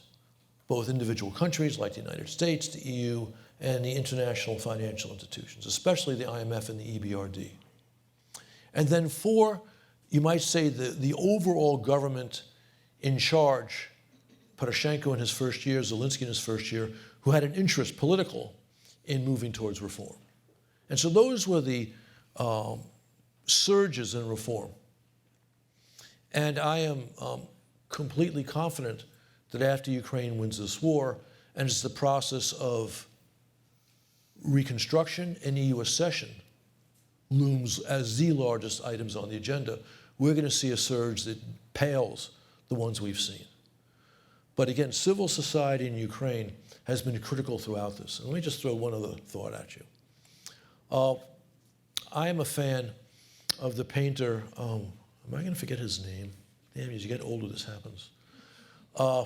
both individual countries like the United States, the EU, and the international financial institutions, especially the IMF and the EBRD. And then 4, you might say the overall government in charge, Poroshenko in his first year, Zelensky in his first year, who had an interest, political, in moving towards reform. And so those were the surges in reform. And I am completely confident that after Ukraine wins this war, and it's the process of reconstruction and EU accession looms as the largest items on the agenda, we're going to see a surge that pales the ones we've seen. But again, civil society in Ukraine has been critical throughout this. And let me just throw one other thought at you. I am a fan of the painter, am I going to forget his name? Damn, as you get older, this happens. I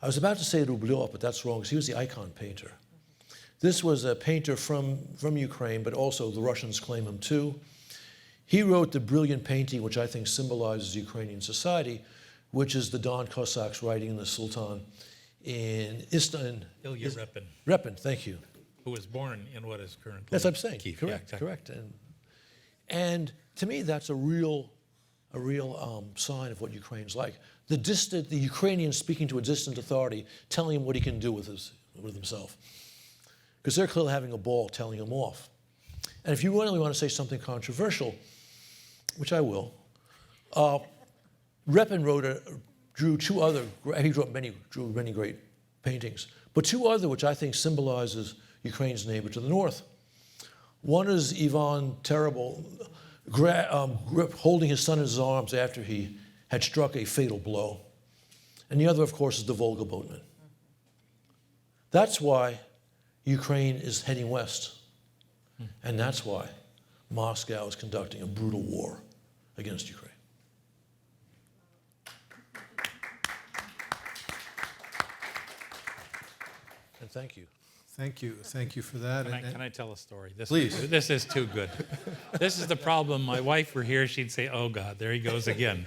was about to say Rublev, but that's wrong, because he was the icon painter. This was a painter from Ukraine, but also the Russians claim him too. He wrote the brilliant painting, which I think symbolizes Ukrainian society, which is the Don Cossacks riding the Sultan in Istanbul. Ilya Repin, Repin, thank you. who was born in what is currently That's what I'm saying. Kyiv. Correct, Yeah, exactly. correct. And to me, that's a real sign of what Ukraine's like. The Ukrainian speaking to a distant authority, telling him what he can do with himself. Because they're clearly having a ball telling him off. And if you really want to say something controversial, which I will, Repin drew two other, he drew many great paintings, but 2 other which I think symbolizes Ukraine's neighbor to the north. One is Ivan Terrible holding his son in his arms after he had struck a fatal blow. And the other, of course, is the Volga boatman. That's why Ukraine is heading west. And that's why Moscow is conducting a brutal war against Ukraine. And thank you. Thank you. Thank you for that. Can I tell a story? Please. This is too good. This is the problem. My wife were here, she'd say, oh God, there he goes again.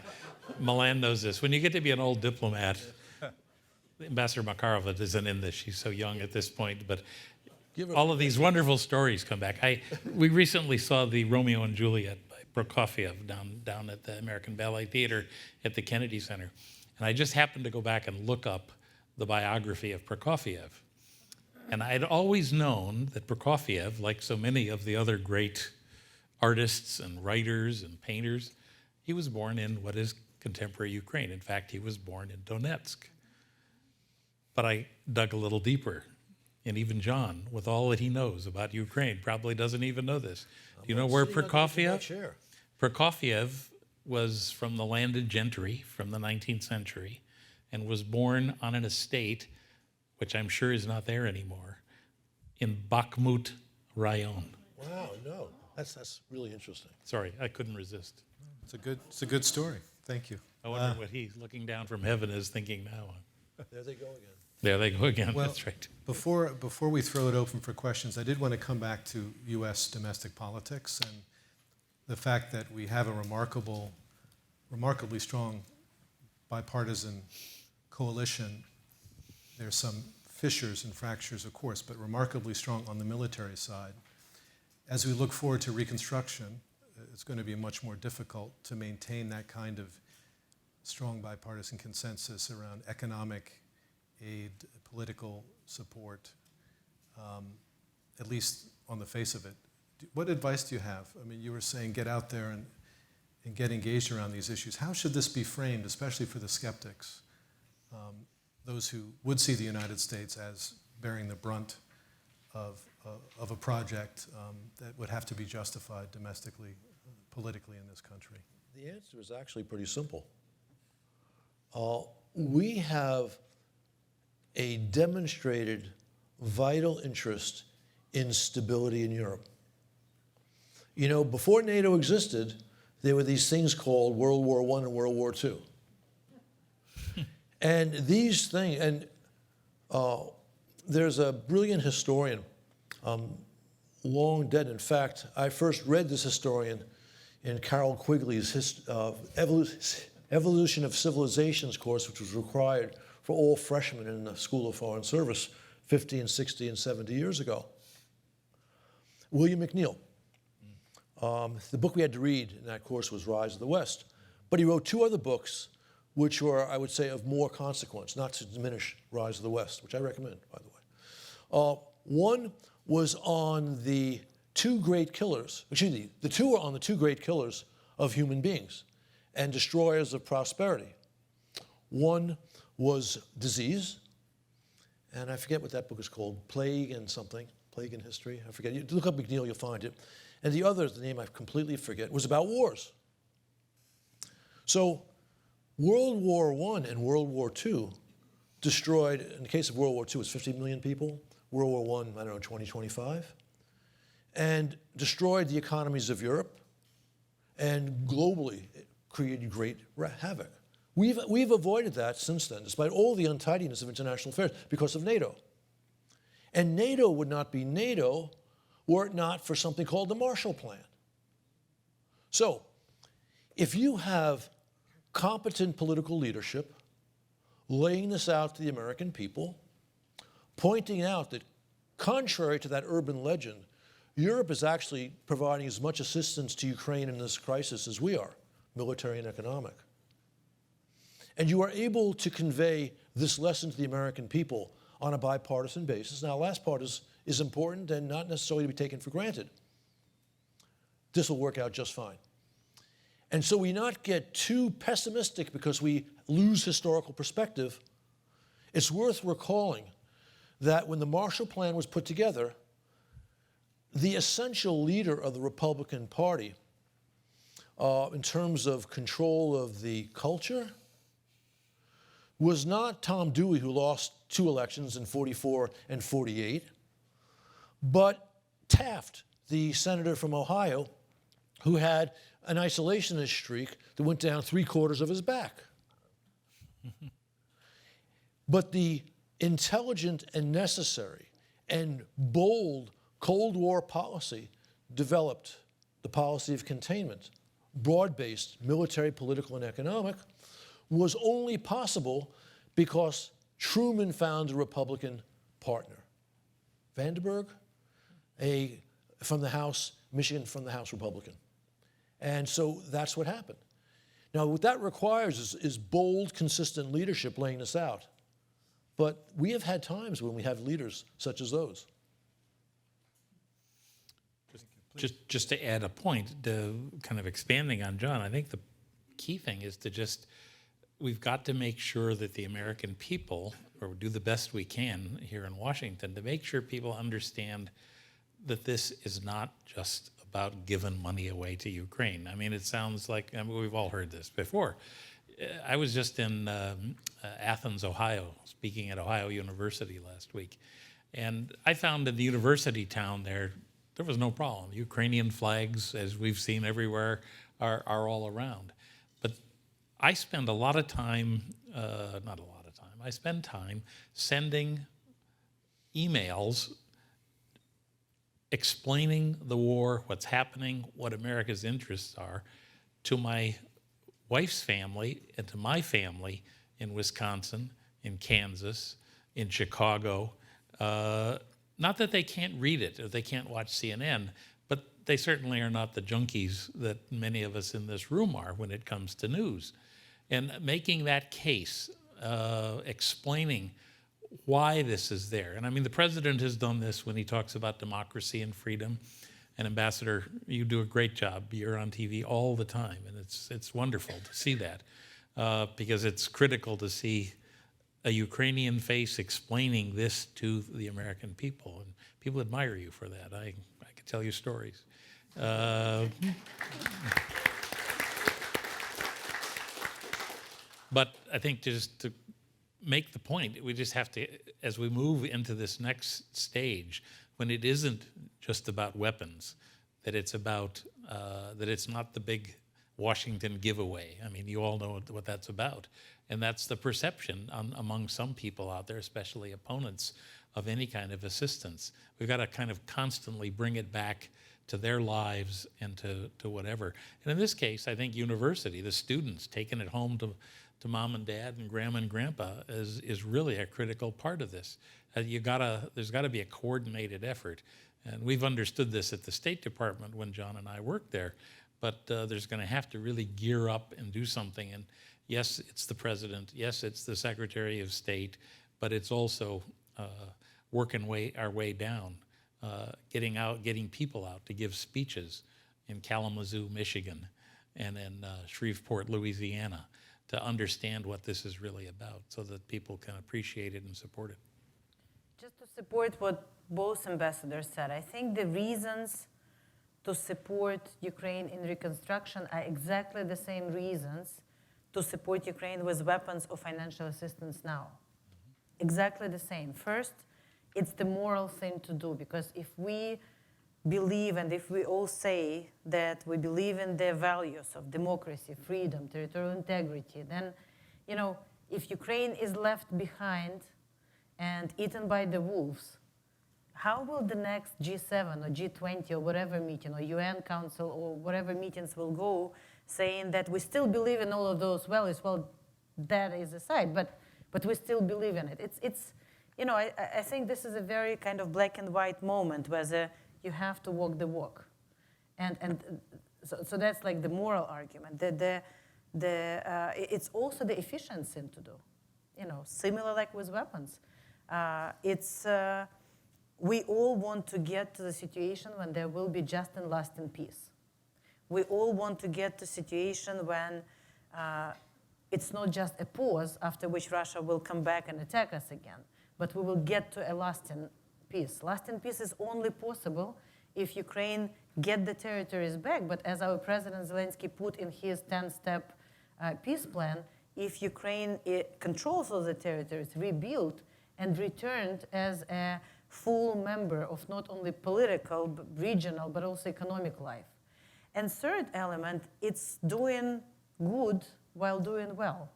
Milan knows this. When you get to be an old diplomat, Ambassador Makarova isn't in this. She's so young at this point, but all of these wonderful stories come back. We recently saw the Romeo and Juliet by Prokofiev down at the American Ballet Theater at the Kennedy Center. And I just happened to go back and look up the biography of Prokofiev. And I'd always known that Prokofiev, like so many of the other great artists and writers and painters, he was born in what is contemporary Ukraine. In fact, he was born in Donetsk. But I dug a little deeper. And even John, with all that he knows about Ukraine, probably doesn't even know this. Do you know where Prokofiev? Prokofiev was from the landed gentry from the 19th century and was born on an estate, which I'm sure is not there anymore, in Bakhmut Rayon. Wow, no, that's really interesting. Sorry, I couldn't resist. It's a good story. Thank you. I wonder what he's looking down from heaven is thinking now. There they go again. There they go again, Well, that's right. Before we throw it open for questions, I did want to come back to U.S. domestic politics and the fact that we have a remarkably strong bipartisan coalition. There's some fissures and fractures, of course, but remarkably strong on the military side. As we look forward to Reconstruction, it's going to be much more difficult to maintain that kind of strong bipartisan consensus around economic aid, political support, at least on the face of it. What advice do you have? I mean, you were saying get out there and get engaged around these issues. How should this be framed, especially for the skeptics, those who would see the United States as bearing the brunt of a project that would have to be justified domestically, politically in this country? The answer is actually pretty simple. We have a demonstrated vital interest in stability in Europe. You know, before NATO existed, there were these things called World War I and World War II. And these things, and there's a brilliant historian, long dead. In fact, I first read this historian in Carol Quigley's Evolution of Civilizations course, which was required for all freshmen in the School of Foreign Service 50 and 60 and 70 years ago. William McNeill. The book we had to read in that course was Rise of the West. But he wrote two other books which were, I would say, of more consequence, not to diminish Rise of the West, which I recommend, by the way. One was on the two great killers, the two were on the two great killers of human beings and destroyers of prosperity. One was disease, and I forget what that book is called, Plague and something, Plague in History, I forget. You look up McNeill, you'll find it. And the other, the name I completely forget, was about wars. So World War I and World War II destroyed, in the case of World War II, it was 50 million people. World War I, I don't know, 20, 25. And destroyed the economies of Europe and globally created great havoc. We've avoided that since then, despite all the untidiness of international affairs, because of NATO. And NATO would not be NATO were it not for something called the Marshall Plan. So, if you have competent political leadership laying this out to the American people, pointing out that contrary to that urban legend, Europe is actually providing as much assistance to Ukraine in this crisis as we are, military and economic. And you are able to convey this lesson to the American people on a bipartisan basis. Now, last part is important and not necessarily to be taken for granted. This will work out just fine. And so we not get too pessimistic because we lose historical perspective. It's worth recalling that when the Marshall Plan was put together, the essential leader of the Republican Party, in terms of control of the culture, was not Tom Dewey, who lost 2 elections in 44 and 48, but Taft, the senator from Ohio, who had an isolationist streak that went down 3/4 of his back. But the intelligent and necessary and bold Cold War policy developed the policy of containment, broad-based, military, political, and economic, was only possible because Truman found a Republican partner. Vandenberg, from the House, Michigan from the House Republican. And so that's what happened. Now, what that requires is bold, consistent leadership laying this out. But we have had times when we have leaders such as those. Just to add a point, kind of expanding on John, I think the key thing is to we've got to make sure that the American people, or do the best we can here in Washington, to make sure people understand that this is not just about giving money away to Ukraine. I mean, it sounds like, we've all heard this before. I was just in Athens, Ohio, speaking at Ohio University last week. And I found in the university town there was no problem. Ukrainian flags, as we've seen everywhere, are all around. But I spend a lot of time, not a lot of time, I spend time sending emails explaining the war, what's happening, what America's interests are, to my wife's family and to my family in Wisconsin, in Kansas, in Chicago. Not that they can't read it or they can't watch CNN, but they certainly are not the junkies that many of us in this room are when it comes to news. And making that case, explaining why this is there. And I mean, the president has done this when he talks about democracy and freedom. And Ambassador, you do a great job. You're on TV all the time, and it's wonderful to see that because it's critical to see a Ukrainian face explaining this to the American people, and people admire you for that. I could tell you stories. But I think just to make the point, we just have to, as we move into this next stage, when it isn't just about weapons, that it's about, that it's not the big Washington giveaway. I mean, you all know what that's about. And that's the perception among some people out there, especially opponents of any kind of assistance. We've got to kind of constantly bring it back to their lives and to whatever. And in this case, I think university, the students taking it home to mom and dad and grandma and grandpa is really a critical part of this. there's gotta be a coordinated effort. And we've understood this at the State Department when John and I worked there, but there's gonna have to really gear up and do something. And yes, it's the president, yes, it's the Secretary of State, but it's also working our way down, getting people out to give speeches in Kalamazoo, Michigan, and in Shreveport, Louisiana, to understand what this is really about so that people can appreciate it and support it. Just to support what both ambassadors said, I think the reasons to support Ukraine in reconstruction are exactly the same reasons to support Ukraine with weapons or financial assistance now. Exactly the same. First, it's the moral thing to do, because if we believe and if we all say that we believe in the values of democracy, freedom, territorial integrity, then, you know, if Ukraine is left behind and eaten by the wolves, how will the next G7 or G20 or whatever meeting or UN Council or whatever meetings will go saying that we still believe in all of those values? Well, that is aside, but we still believe in it. It's you know, I think this is a very kind of black and white moment where you have to walk the walk. And so that's like the moral argument. It's also the efficient thing to do, you know, similar like with weapons. We all want to get to the situation when there will be just and lasting peace. We all want to get to a situation when it's not just a pause after which Russia will come back and attack us again, but we will get to a lasting peace. Lasting peace is only possible if Ukraine get the territories back, but as our President Zelensky put in his 10-step peace plan, if Ukraine controls all the territories, rebuilt, and returned as a full member of not only political, regional, but also economic life. And third element, it's doing good while doing well.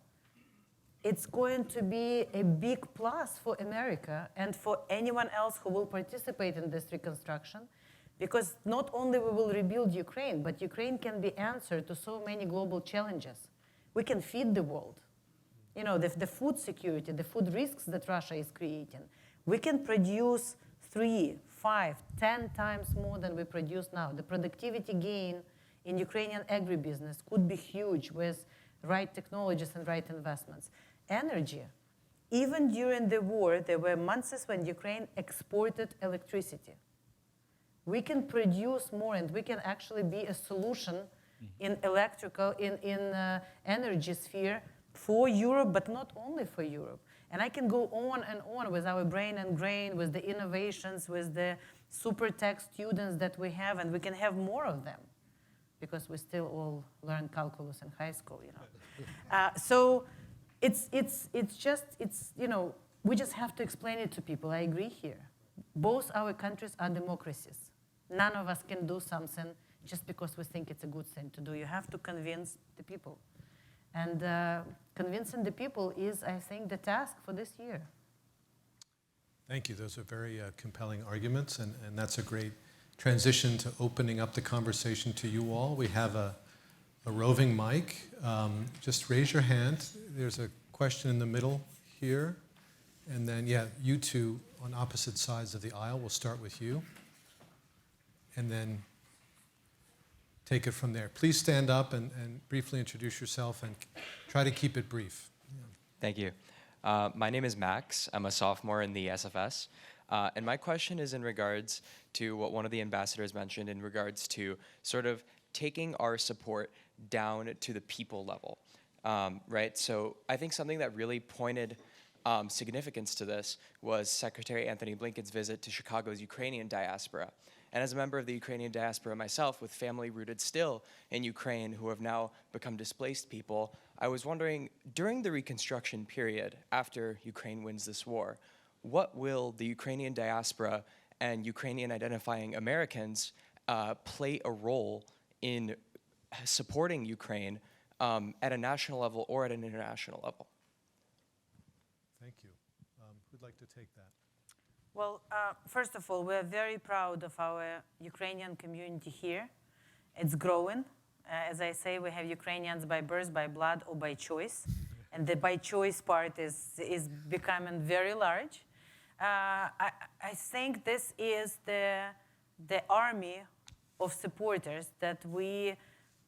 It's going to be a big plus for America and for anyone else who will participate in this reconstruction, because not only we will rebuild Ukraine, but Ukraine can be answer to so many global challenges. We can feed the world. You know, the food security, the food risks that Russia is creating. We can produce 3, 5, 10 times more than we produce now. The productivity gain in Ukrainian agribusiness could be huge with right technologies and right investments. Energy. Even during the war, there were months when Ukraine exported electricity. We can produce more, and we can actually be a solution in energy sphere for Europe, but not only for Europe. And I can go on and on with our brain and grain, with the innovations, with the super tech students that we have, and we can have more of them, because we still all learn calculus in high school, you know. So it's you know, we just have to explain it to people. I agree here. Both our countries are democracies. None of us can do something just because we think it's a good thing to do. You have to convince the people. And convincing the people is, I think, the task for this year. Thank you. Those are very compelling arguments, and that's a great transition to opening up the conversation to you all. We have a roving mic. Just raise your hand. There's a question in the middle here. And then, yeah, you two on opposite sides of the aisle. We'll start with you. And then take it from there. Please stand up and briefly introduce yourself and try to keep it brief. Yeah. Thank you. My name is Max. I'm a sophomore in the SFS. And my question is in regards to what one of the ambassadors mentioned in regards to sort of taking our support down to the people level, right? So I think something that really pointed significance to this was Secretary Antony Blinken's visit to Chicago's Ukrainian diaspora. And as a member of the Ukrainian diaspora myself, with family rooted still in Ukraine who have now become displaced people, I was wondering, during the reconstruction period after Ukraine wins this war, what will the Ukrainian diaspora and Ukrainian identifying Americans play a role in supporting Ukraine at a national level or at an international level? Thank you. Who'd like to take that? Well, first of all, we're very proud of our Ukrainian community here. It's growing. As I say, we have Ukrainians by birth, by blood, or by choice. And the by choice part is becoming very large. I think this is the army of supporters that we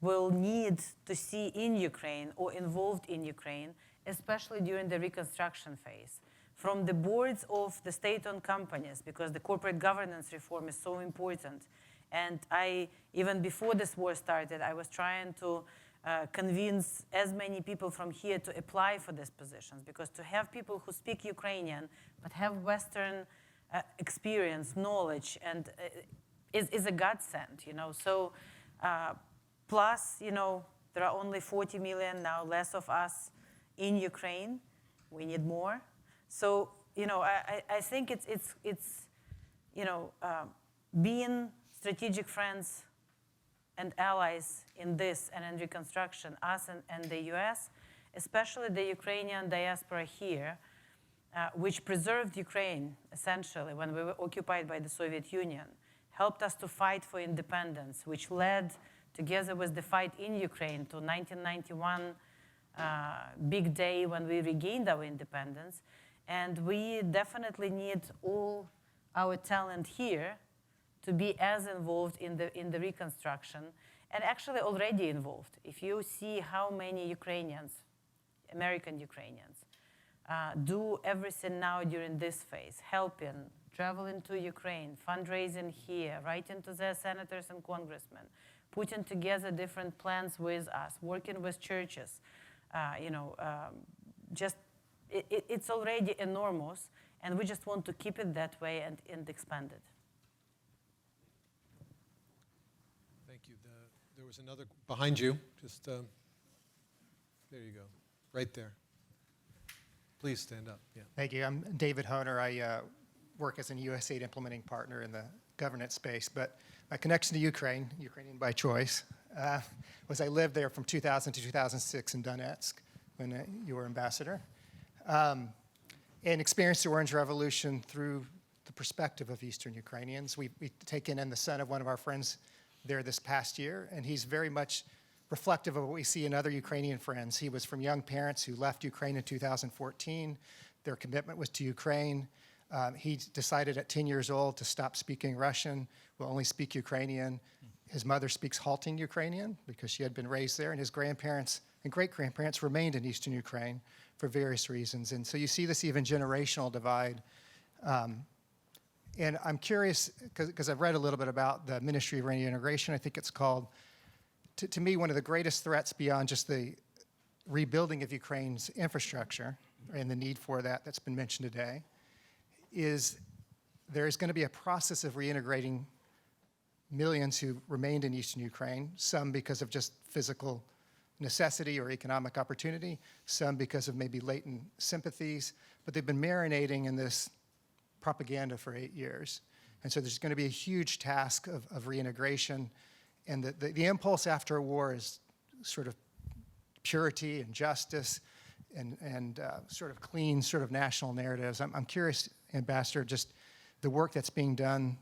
will need to see in Ukraine or involved in Ukraine, especially during the reconstruction phase. From the boards of the state-owned companies, because the corporate governance reform is so important. And even before this war started, I was trying to convince as many people from here to apply for these positions, because to have people who speak Ukrainian but have Western experience, knowledge, and is a godsend, you know. So plus, you know, there are only 40 million now, less of us in Ukraine. We need more. So, you know, I think it's you know, being strategic friends and allies in this and in reconstruction, us and the US, especially the Ukrainian diaspora here, which preserved Ukraine, essentially, when we were occupied by the Soviet Union, helped us to fight for independence, which led, together with the fight in Ukraine, to 1991 big day when we regained our independence. And we definitely need all our talent here to be as involved in the reconstruction, and actually already involved. If you see how many Ukrainians, American Ukrainians, do everything now during this phase, helping, traveling to Ukraine, fundraising here, writing to their senators and congressmen, putting together different plans with us, working with churches, you know, just it's already enormous, and we just want to keep it that way and expand it. Thank you. There was another behind you. Just there you go, right there. Please stand up. Yeah. Thank you. I'm David Honer. I work as a USAID implementing partner in the governance space, but my connection to Ukraine, Ukrainian by choice, was I lived there from 2000 to 2006 in Donetsk when you were ambassador, and experienced the Orange Revolution through the perspective of Eastern Ukrainians. We've taken in the son of one of our friends there this past year, and he's very much reflective of what we see in other Ukrainian friends. He was from young parents who left Ukraine in 2014. Their commitment was to Ukraine. He decided at 10 years old to stop speaking Russian, will only speak Ukrainian. His mother speaks halting Ukrainian because she had been raised there, and his grandparents and great-grandparents remained in Eastern Ukraine for various reasons. And so you see this even generational divide. And I'm curious, because I've read a little bit about the Ministry of Reintegration, I think it's called. To me, one of the greatest threats beyond just the rebuilding of Ukraine's infrastructure and the need for that that's been mentioned today is there's going to be a process of reintegrating millions who remained in Eastern Ukraine, some because of just physical necessity or economic opportunity, some because of maybe latent sympathies, but they've been marinating in this propaganda for 8 years. And so there's going to be a huge task of reintegration. And the impulse after a war is sort of purity and justice and sort of clean sort of national narratives. I'm curious, Ambassador, just the work that's being done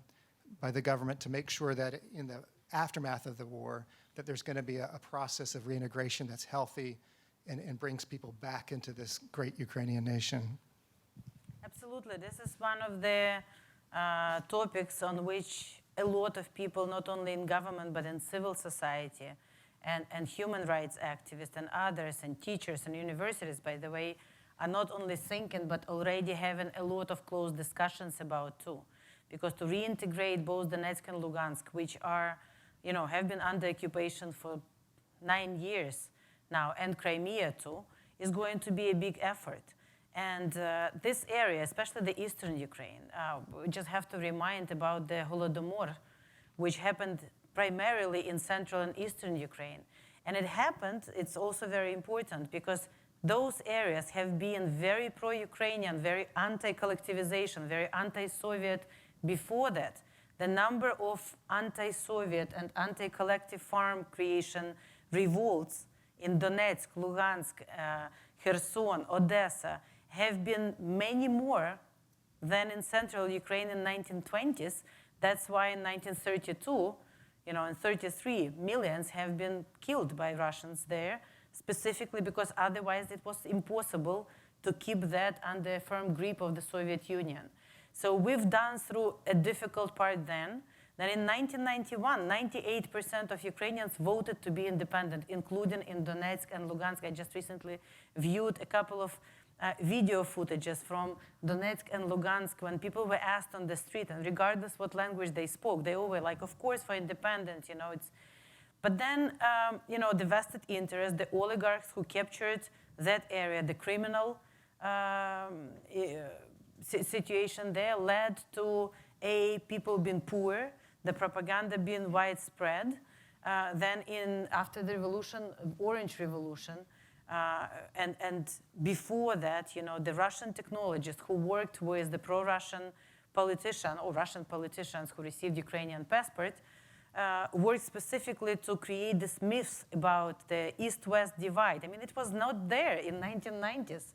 by the government to make sure that in the aftermath of the war, that there's going to be a process of reintegration that's healthy and brings people back into this great Ukrainian nation. Absolutely. This is one of the topics on which a lot of people, not only in government, but in civil society and human rights activists and others and teachers and universities, by the way, are not only thinking, but already having a lot of close discussions about too. Because to reintegrate both Donetsk and Lugansk, which are, you know, have been under occupation for 9 years now, and Crimea too, is going to be a big effort. And this area, especially the eastern Ukraine, we just have to remind about the Holodomor, which happened primarily in central and eastern Ukraine. And it happened, it's also very important, because those areas have been very pro-Ukrainian, very anti-collectivization, very anti-Soviet before that. The number of anti-Soviet and anti-collective farm creation revolts in Donetsk, Lugansk, Kherson, Odessa have been many more than in central Ukraine in 1920s. That's why in 1932, you know, and 33 millions have been killed by Russians there, specifically because otherwise it was impossible to keep that under a firm grip of the Soviet Union. So we've done through a difficult part then. Then in 1991, 98% of Ukrainians voted to be independent, including in Donetsk and Lugansk. I just recently viewed a couple of video footages from Donetsk and Lugansk when people were asked on the street, and regardless what language they spoke, they all were like, of course, for independence, you know. But then, you know, the vested interest, the oligarchs who captured that area, the criminal situation there led to people being poor, the propaganda being widespread. Then after the revolution, Orange Revolution, and before that, you know, the Russian technologists who worked with the pro-Russian politician or Russian politicians who received Ukrainian passport worked specifically to create this myth about the East-West divide. I mean, it was not there in 1990s,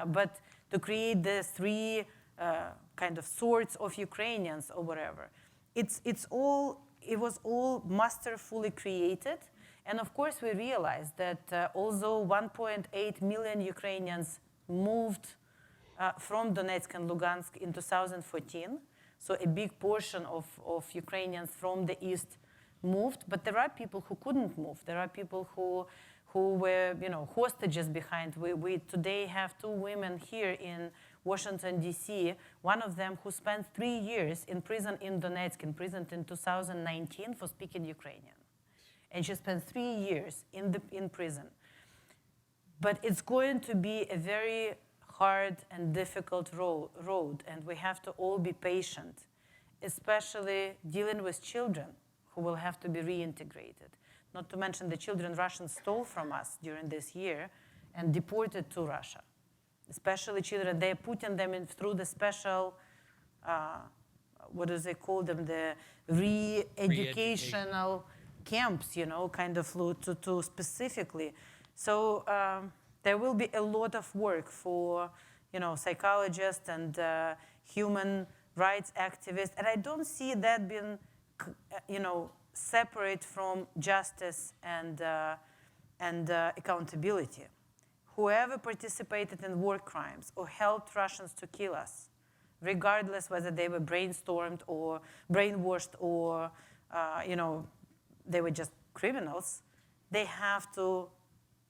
but to create the three kind of sorts of Ukrainians or whatever. It was all masterfully created. And of course, we realized that although 1.8 million Ukrainians moved from Donetsk and Lugansk in 2014, so a big portion of Ukrainians from the east moved, but there are people who couldn't move. There are people who were, you know, hostages behind. We today have 2 women here in Washington, D.C., one of them who spent 3 years in prison in Donetsk, imprisoned in 2019 for speaking Ukrainian. And she spent 3 years in prison. But it's going to be a very hard and difficult road, and we have to all be patient, especially dealing with children who will have to be reintegrated. Not to mention the children Russians stole from us during this year and deported to Russia. Especially children, they're putting them in through the special, what do they call them, the re-educational camps, you know, kind of to specifically. So there will be a lot of work for, you know, psychologists and human rights activists, and I don't see that being, you know, separate from justice and accountability. Whoever participated in war crimes or helped Russians to kill us, regardless whether they were brainstormed or brainwashed or, you know, they were just criminals, they have to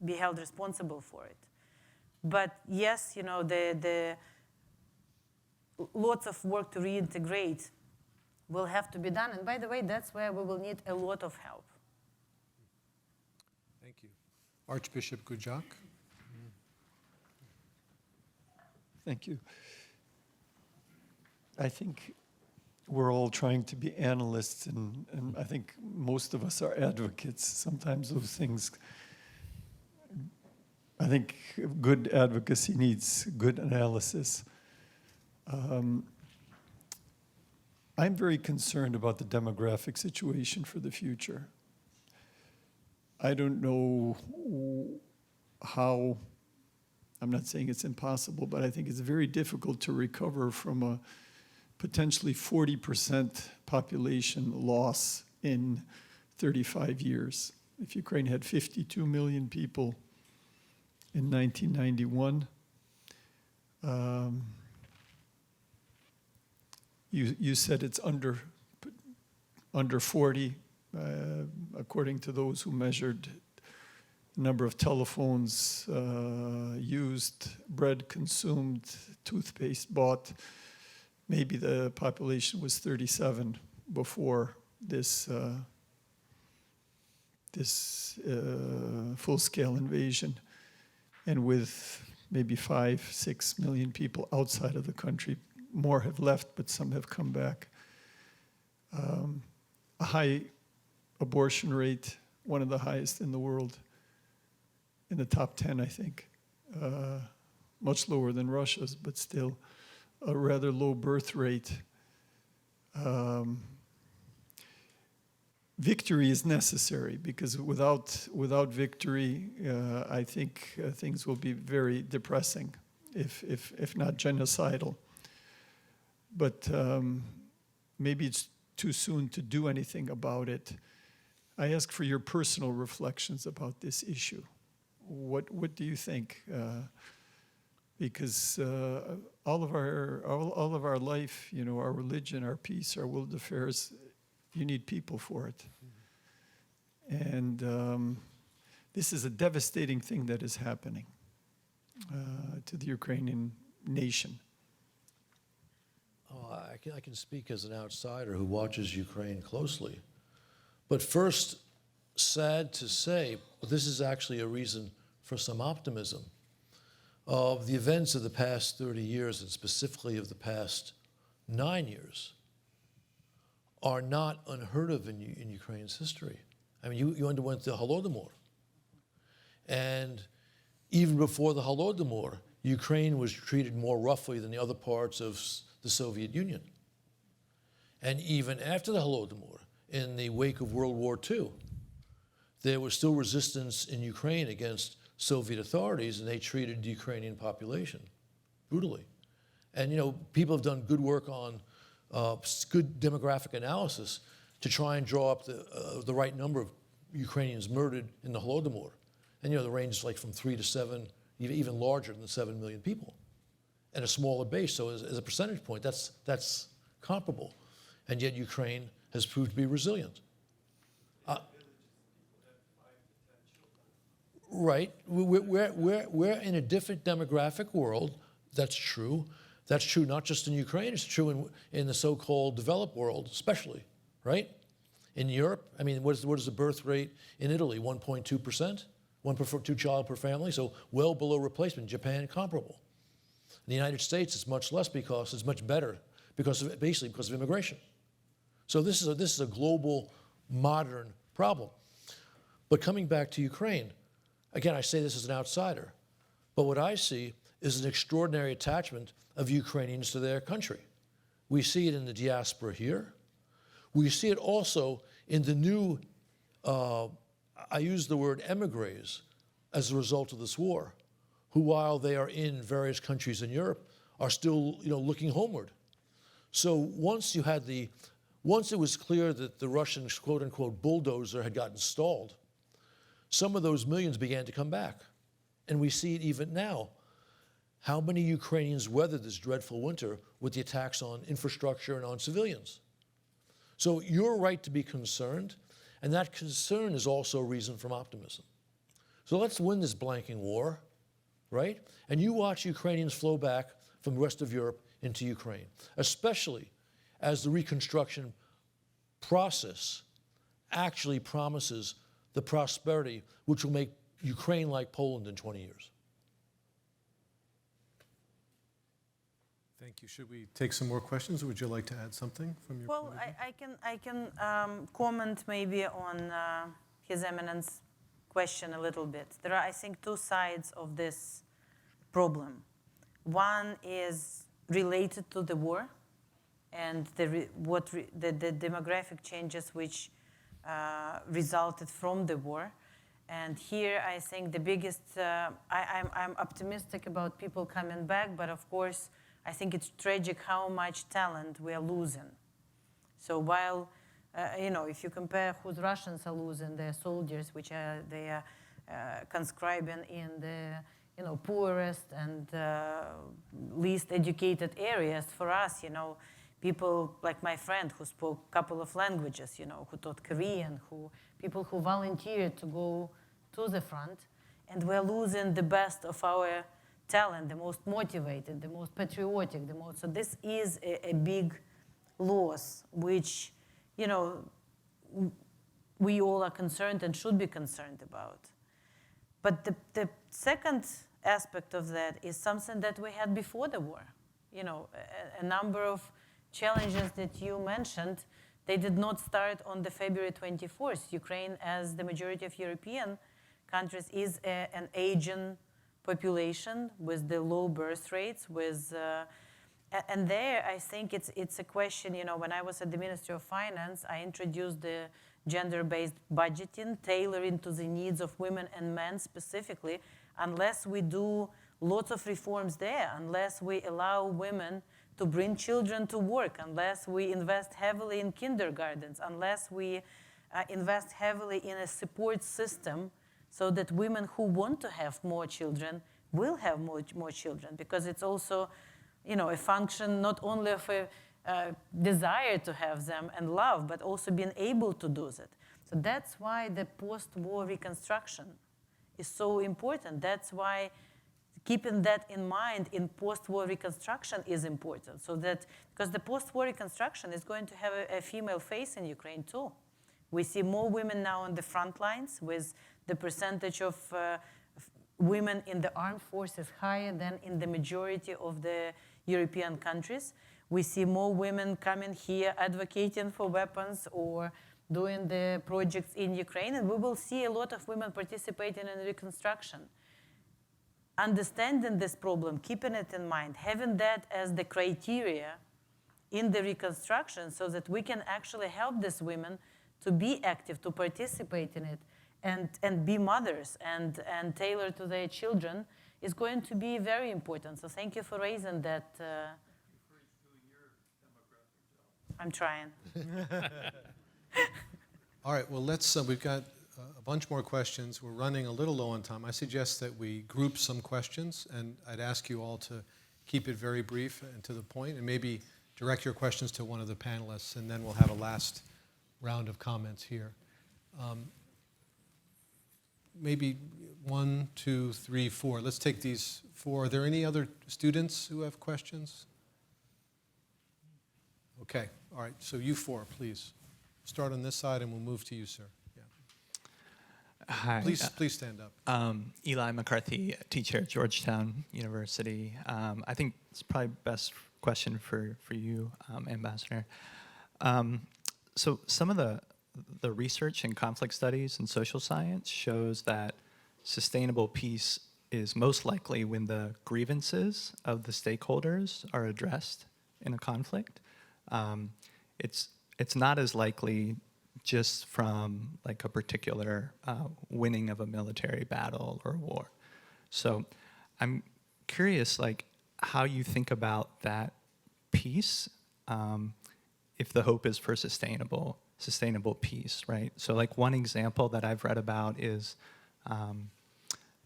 be held responsible for it. But yes, you know, the lots of work to reintegrate will have to be done. And by the way, that's where we will need a lot of help. Thank you. Archbishop Gujak. Thank you. I think we're all trying to be analysts, and I think most of us are advocates. Sometimes those things, I think good advocacy needs good analysis. I'm very concerned about the demographic situation for the future. I don't know how, I'm not saying it's impossible, but I think it's very difficult to recover from a potentially 40% population loss in 35 years. If Ukraine had 52 million people in 1991, you said it's under 40, according to those who measured the number of telephones used, bread consumed, toothpaste bought. Maybe the population was 37 before this full-scale invasion, and with maybe 5-6 million people outside of the country. More have left, but some have come back. A high abortion rate, one of the highest in the world, in the top 10, I think. Much lower than Russia's, but still a rather low birth rate. Victory is necessary, because without victory, I think things will be very depressing, if not genocidal. But maybe it's too soon to do anything about it. I ask for your personal reflections about this issue. What do you think? because all of our life, you know, our religion, our peace, our world affairs, you need people for it. And this is a devastating thing that is happening to the Ukrainian nation. Oh, I can speak as an outsider who watches Ukraine closely. But first, sad to say, but this is actually a reason for some optimism. Of the events of the past 30 years, and specifically of the past 9 years, are not unheard of in Ukraine's history. I mean, you underwent the Holodomor. And even before the Holodomor, Ukraine was treated more roughly than the other parts of the Soviet Union. And even after the Holodomor, in the wake of World War II, there was still resistance in Ukraine against Soviet authorities, and they treated the Ukrainian population brutally. And you know, people have done good work on good demographic analysis to try and draw up the right number of Ukrainians murdered in the Holodomor. And you know, the range is like from 3 to 7, even larger than 7 million people, and a smaller base. So as a percentage point, that's comparable. And yet Ukraine has proved to be resilient. Right. We're in a different demographic world. That's true. That's true not just in Ukraine. It's true in the so-called developed world, especially, right? In Europe, I mean, what is the birth rate in Italy? 1.2%? 1 per 2 child per family, so well below replacement. Japan, comparable. In the United States, it's much less because it's much better basically because of immigration. So this is a global, modern problem. But coming back to Ukraine, again, I say this as an outsider, but what I see is an extraordinary attachment of Ukrainians to their country. We see it in the diaspora here. We see it also in the new, I use the word emigres as a result of this war, who while they are in various countries in Europe are still, you know, looking homeward. So once it was clear that the Russian quote unquote bulldozer had gotten stalled, some of those millions began to come back. And we see it even now. How many Ukrainians weathered this dreadful winter with the attacks on infrastructure and on civilians? So you're right to be concerned, and that concern is also a reason for optimism. So let's win this blanking war, right? And you watch Ukrainians flow back from the rest of Europe into Ukraine, especially as the reconstruction process actually promises the prosperity which will make Ukraine like Poland in 20 years. Thank you. Should we take some more questions, or would you like to add something from your Well, point of view? I can comment maybe on His Eminence's question a little bit. There are, I think, two sides of this problem. One is related to the war and the demographic changes which resulted from the war. And here, I think the biggest, I'm optimistic about people coming back, but of course, I think it's tragic how much talent we are losing. So while, you know, if you compare who the Russians are losing, their soldiers, which they are conscribing in the, you know, poorest and least educated areas. For us, you know, people like my friend who spoke a couple of languages, you know, who taught Korean, people who volunteered to go to the front, and we're losing the best of our talent, the most motivated, the most patriotic, the most. So this is a big loss, which, you know, we all are concerned and should be concerned about. But the second aspect of that is something that we had before the war. You know, a number of challenges that you mentioned, they did not start on the February 24th. Ukraine, as the majority of European countries, is an aging population with the low birth rates, and there I think it's a question, you know, when I was at the Ministry of Finance, I introduced the gender-based budgeting, tailoring to the needs of women and men specifically. Unless we do lots of reforms there, unless we allow women to bring children to work, unless we invest heavily in kindergartens, unless we invest heavily in a support system so that women who want to have more children will have more children, because it's also, a function not only of a desire to have them and love, but also being able to do that. So that's why the post-war reconstruction is so important. That's why keeping that in mind in post-war reconstruction is important. So that, because the post-war reconstruction is going to have a female face in Ukraine too. We see more women now on the front lines, with the percentage of women in the armed forces higher than in the majority of the European countries. We see more women coming here advocating for weapons or doing the projects in Ukraine, and we will see a lot of women participating in reconstruction. Understanding this problem, keeping it in mind, having that as the criteria in the reconstruction, so that we can actually help these women to be active, to participate in it, and be mothers and tailor to their children, is going to be very important. So thank you for raising that. I'm trying. All right, well, we've got a bunch more questions. We're running a little low on time. I suggest that we group some questions, and I'd ask you all to keep it very brief and to the point, and maybe direct your questions to one of the panelists, and then we'll have a last round of comments here. Maybe 1, 2, 3, 4. Let's take these 4. Are there any other students who have questions? Okay, all right, so you 4, please. Start on this side, and we'll move to you, sir. Yeah. Hi. Please stand up. Eli McCarthy, teacher at Georgetown University. I think it's probably best question for you, Ambassador. So some of the research in conflict studies and social science shows that sustainable peace is most likely when the grievances of the stakeholders are addressed in a conflict. It's not as likely just from like a particular winning of a military battle or war. So I'm curious, like, how you think about that peace, if the hope is for sustainable peace, right? So like one example that I've read about is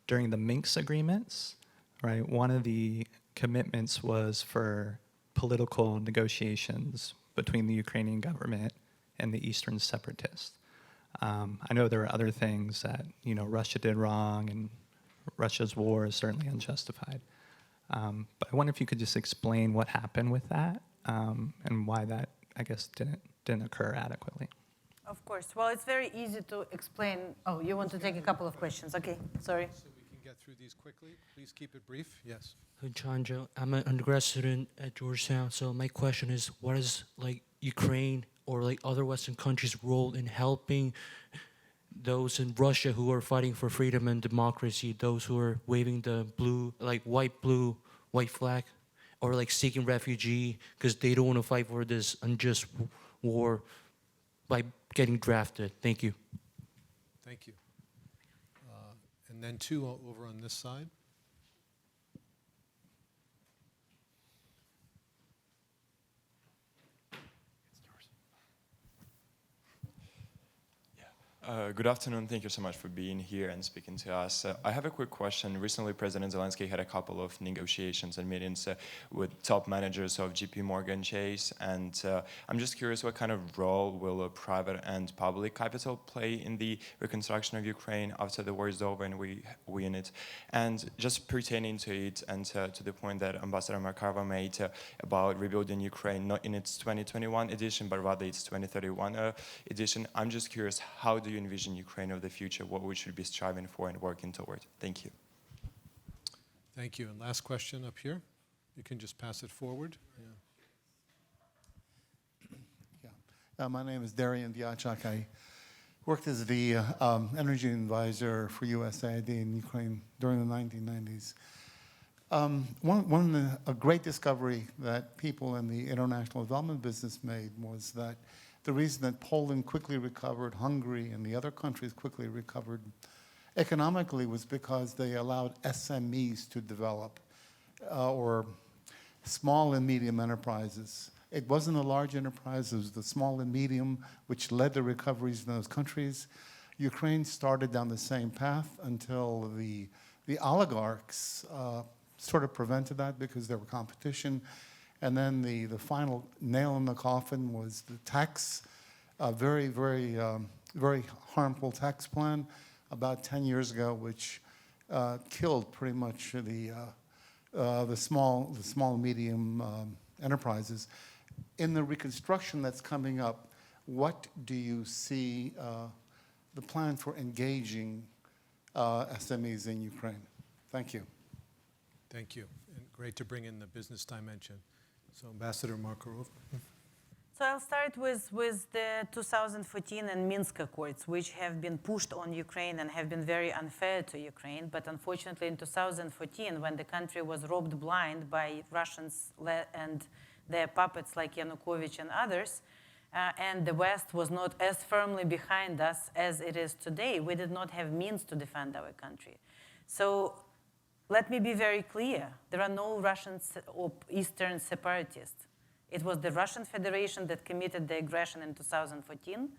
during the Minsk agreements, right? One of the commitments was for political negotiations between the Ukrainian government and the Eastern separatists. I know there are other things that, Russia did wrong, and Russia's war is certainly unjustified. But I wonder if you could just explain what happened with that, and why that, I guess, didn't occur adequately. Of course. Well, it's very easy to explain. Oh, you want to take a couple of questions? Okay, sorry. So we can get through these quickly. Please keep it brief. Yes. Chanjo, I'm an undergrad student at Georgetown. So my question is, what is like Ukraine or like other Western countries' role in helping those in Russia who are fighting for freedom and democracy, those who are waving the white flag, or like seeking refugee because they don't want to fight for this unjust war by getting drafted? Thank you. Thank you. And then 2 over on this side. Good afternoon. Thank you so much for being here and speaking to us. I have a quick question. Recently, President Zelensky had a couple of negotiations and meetings with top managers of JP Morgan Chase, and I'm just curious, what kind of role will a private and public capital play in the reconstruction of Ukraine after the war is over and we win it? And just pertaining to it and to the point that Ambassador Markava made about rebuilding Ukraine, not in its 2021 edition, but rather its 2031 edition, I'm just curious, how do you envision Ukraine of the future, what we should be striving for and working toward? Thank you. Thank you. And last question up here. You can just pass it forward. Yeah. My name is Darian Diachak. I worked as the energy advisor for USAID in Ukraine during the 1990s. A great discovery that people in the international development business made was that the reason that Poland quickly recovered, Hungary and the other countries quickly recovered economically was because they allowed SMEs to develop, or small and medium enterprises. It wasn't a large enterprise, it was the small and medium which led the recoveries in those countries. Ukraine started down the same path until the The oligarchs sort of prevented that because there were competition. And then the final nail in the coffin was the tax, very harmful tax plan about 10 years ago, which killed pretty much the small and medium enterprises. In the reconstruction that's coming up, what do you see the plan for engaging SMEs in Ukraine? Thank you. Thank you. And great to bring in the business dimension. So Ambassador Markarova. So I'll start with the 2014 and Minsk Accords, which have been pushed on Ukraine and have been very unfair to Ukraine. But unfortunately, in 2014, when the country was robbed blind by Russians and their puppets like Yanukovych and others, and the West was not as firmly behind us as it is today, we did not have means to defend our country. So let me be very clear. There are no Russian or Eastern separatists. It was the Russian Federation that committed the aggression in 2014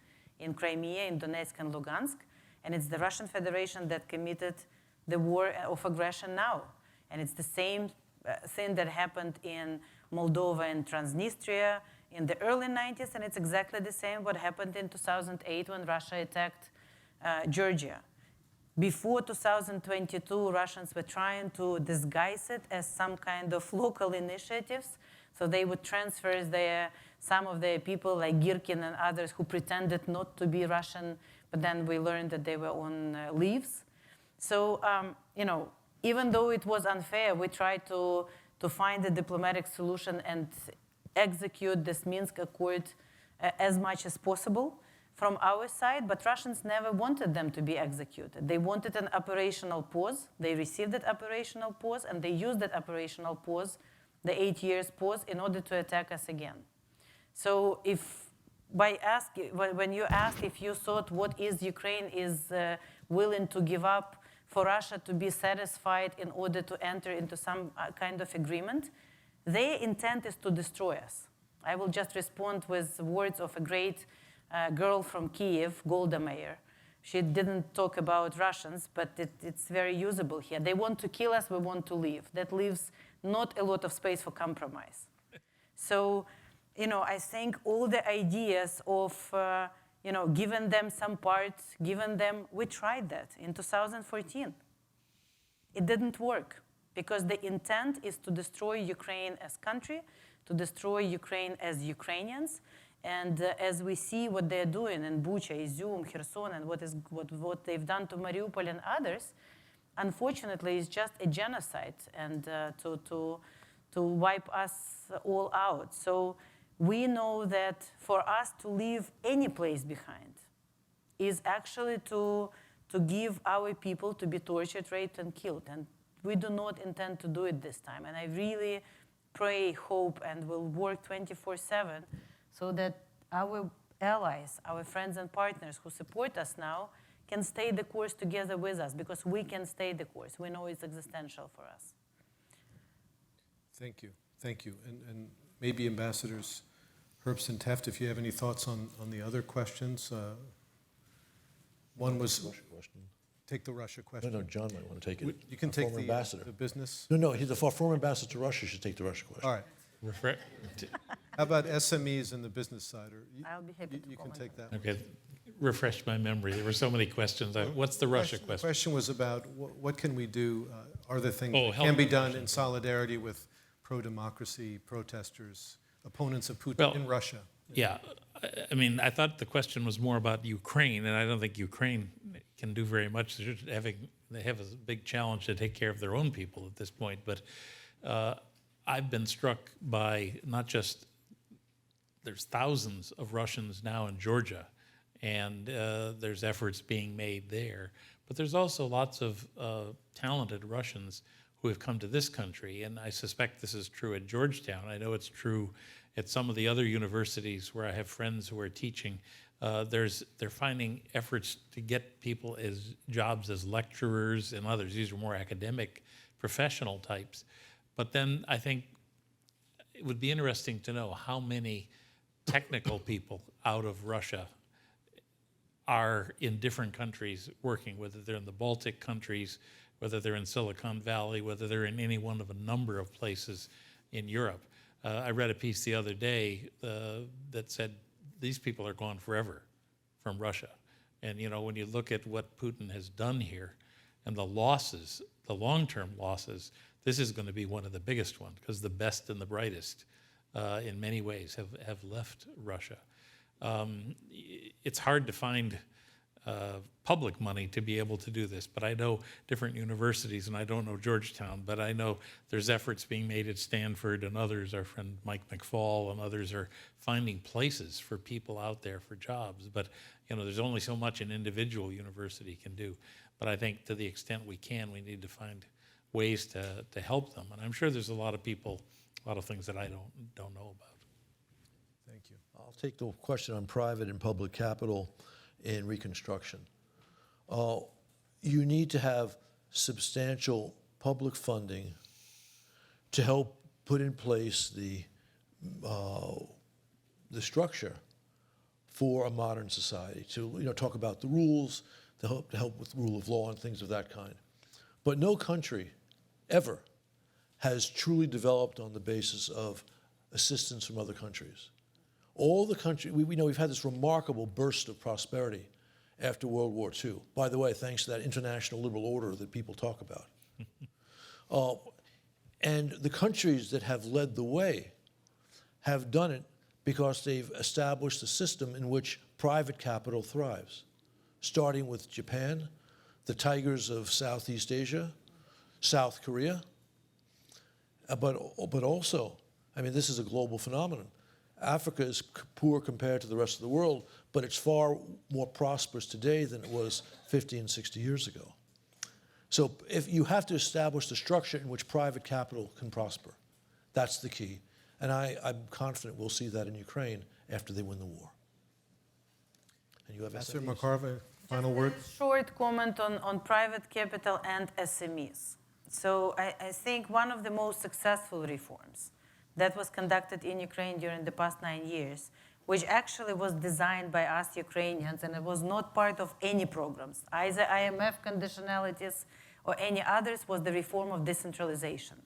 in Crimea, in Donetsk and Lugansk, and it's the Russian Federation that committed the war of aggression now. And it's the same thing that happened in Moldova and Transnistria in the early 90s, and it's exactly the same what happened in 2008 when Russia attacked Georgia. Before 2022, Russians were trying to disguise it as some kind of local initiatives. So they would transfer some of their people, like Girkin and others, who pretended not to be Russian, but then we learned that they were on leaves. So, even though it was unfair, we tried to find a diplomatic solution and execute this Minsk Accord as much as possible from our side, but Russians never wanted them to be executed. They wanted an operational pause. They received that operational pause, and they used that operational pause, the 8 years pause, in order to attack us again. So when you ask if you thought what is Ukraine is willing to give up for Russia to be satisfied in order to enter into some kind of agreement, their intent is to destroy us. I will just respond with words of a great girl from Kiev, Golda Meir. She didn't talk about Russians, but it's very usable here. They want to kill us, we want to leave. That leaves not a lot of space for compromise. So, I think all the ideas of, giving them some parts, we tried that in 2014. It didn't work because the intent is to destroy Ukraine as country, to destroy Ukraine as Ukrainians. And as we see what they're doing in Bucha, Izium, Kherson, and what they've done to Mariupol and others, unfortunately, it's just a genocide and to wipe us all out. So we know that for us to leave any place behind is actually to give our people to be tortured, raped, and killed. And we do not intend to do it this time. And I really pray, hope, and will work 24/7 so that our allies, our friends and partners who support us now can stay the course together with us, because we can stay the course. We know it's existential for us. Thank you. Thank you. And maybe Ambassadors Herbst and Teft, if you have any thoughts on the other questions. One was, take the Russia question. No, John might want to take it. You can take the business. No, he's the former ambassador to Russia should take the Russia question. All right. How about SMEs and the business side? Or I'll be happy to you can take that. Okay, refresh my memory. There were so many questions. What's the Russia The question? question was about what can we do? Are there things that help can be with done Russia. in solidarity with pro-democracy protesters, opponents of Putin in Russia? Yeah, I mean, I thought the question was more about Ukraine, and I don't think Ukraine can do very much. They have a big challenge to take care of their own people at this point. But I've been struck by not just, there's thousands of Russians now in Georgia, and there's efforts being made there. But there's also lots of talented Russians who have come to this country, and I suspect this is true at Georgetown. I know it's true at some of the other universities where I have friends who are teaching. They're finding efforts to get people jobs as lecturers and others. These are more academic, professional types. But then I think it would be interesting to know how many technical people out of Russia are in different countries working, whether they're in the Baltic countries, whether they're in Silicon Valley, whether they're in any one of a number of places in Europe. I read a piece the other day that said these people are gone forever from Russia. And you know, when you look at what Putin has done here and the losses, the long-term losses, this is going to be one of the biggest ones, because the best and the brightest in many ways have left Russia. It's hard to find public money to be able to do this, but I know different universities, and I don't know Georgetown, but I know there's efforts being made at Stanford and others. Our friend Mike McFall and others are finding places for people out there for jobs. But you know, there's only so much an individual university can do. But I think to the extent we can, we need to find ways to help them. And I'm sure there's a lot of people, a lot of things that I don't know about. Thank you. I'll take the question on private and public capital in reconstruction. You need to have substantial public funding to help put in place the structure for a modern society, to talk about the rules, to help with rule of law and things of that kind. But no country ever has truly developed on the basis of assistance from other countries. All the countries, we know we've had this remarkable burst of prosperity after World War II. By the way, thanks to that international liberal order that people talk about. And the countries that have led the way have done it because they've established a system in which private capital thrives, starting with Japan, the tigers of Southeast Asia, South Korea, but also, I mean, this is a global phenomenon. Africa is poor compared to the rest of the world, but it's far more prosperous today than it was 50 and 60 years ago. So if you have to establish the structure in which private capital can prosper, that's the key. And I'm confident we'll see that in Ukraine after they win the war. And you have Ambassador SMEs. Markarova, final word. Short comment on private capital and SMEs. So I think one of the most successful reforms that was conducted in Ukraine during the past 9 years, which actually was designed by us Ukrainians, and it was not part of any programs, either IMF conditionalities or any others, was the reform of decentralization.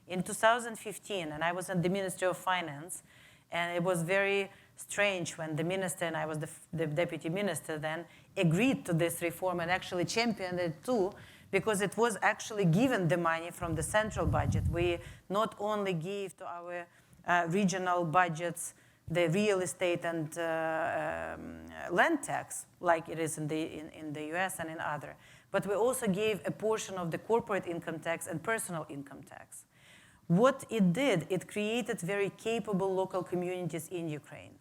In 2015, and I was in the Ministry of Finance, and it was very strange when the minister, and I was the deputy minister then, agreed to this reform and actually championed it too, because it was actually given the money from the central budget. We not only gave to our regional budgets the real estate and land tax, like it is in the US and in other, but we also gave a portion of the corporate income tax and personal income tax. What it did, it created very capable local communities in Ukraine.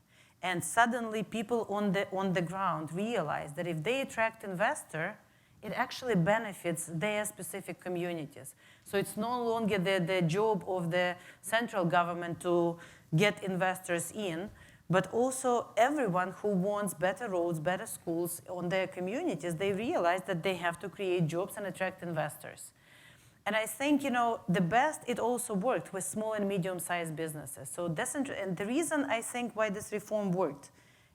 And suddenly people on the ground realized that if they attract investor, it actually benefits their specific communities. So it's no longer the job of the central government to get investors in, but also everyone who wants better roads, better schools on their communities, they realize that they have to create jobs and attract investors. And I think, the best, it also worked with small and medium-sized businesses. So and the reason I think why this reform worked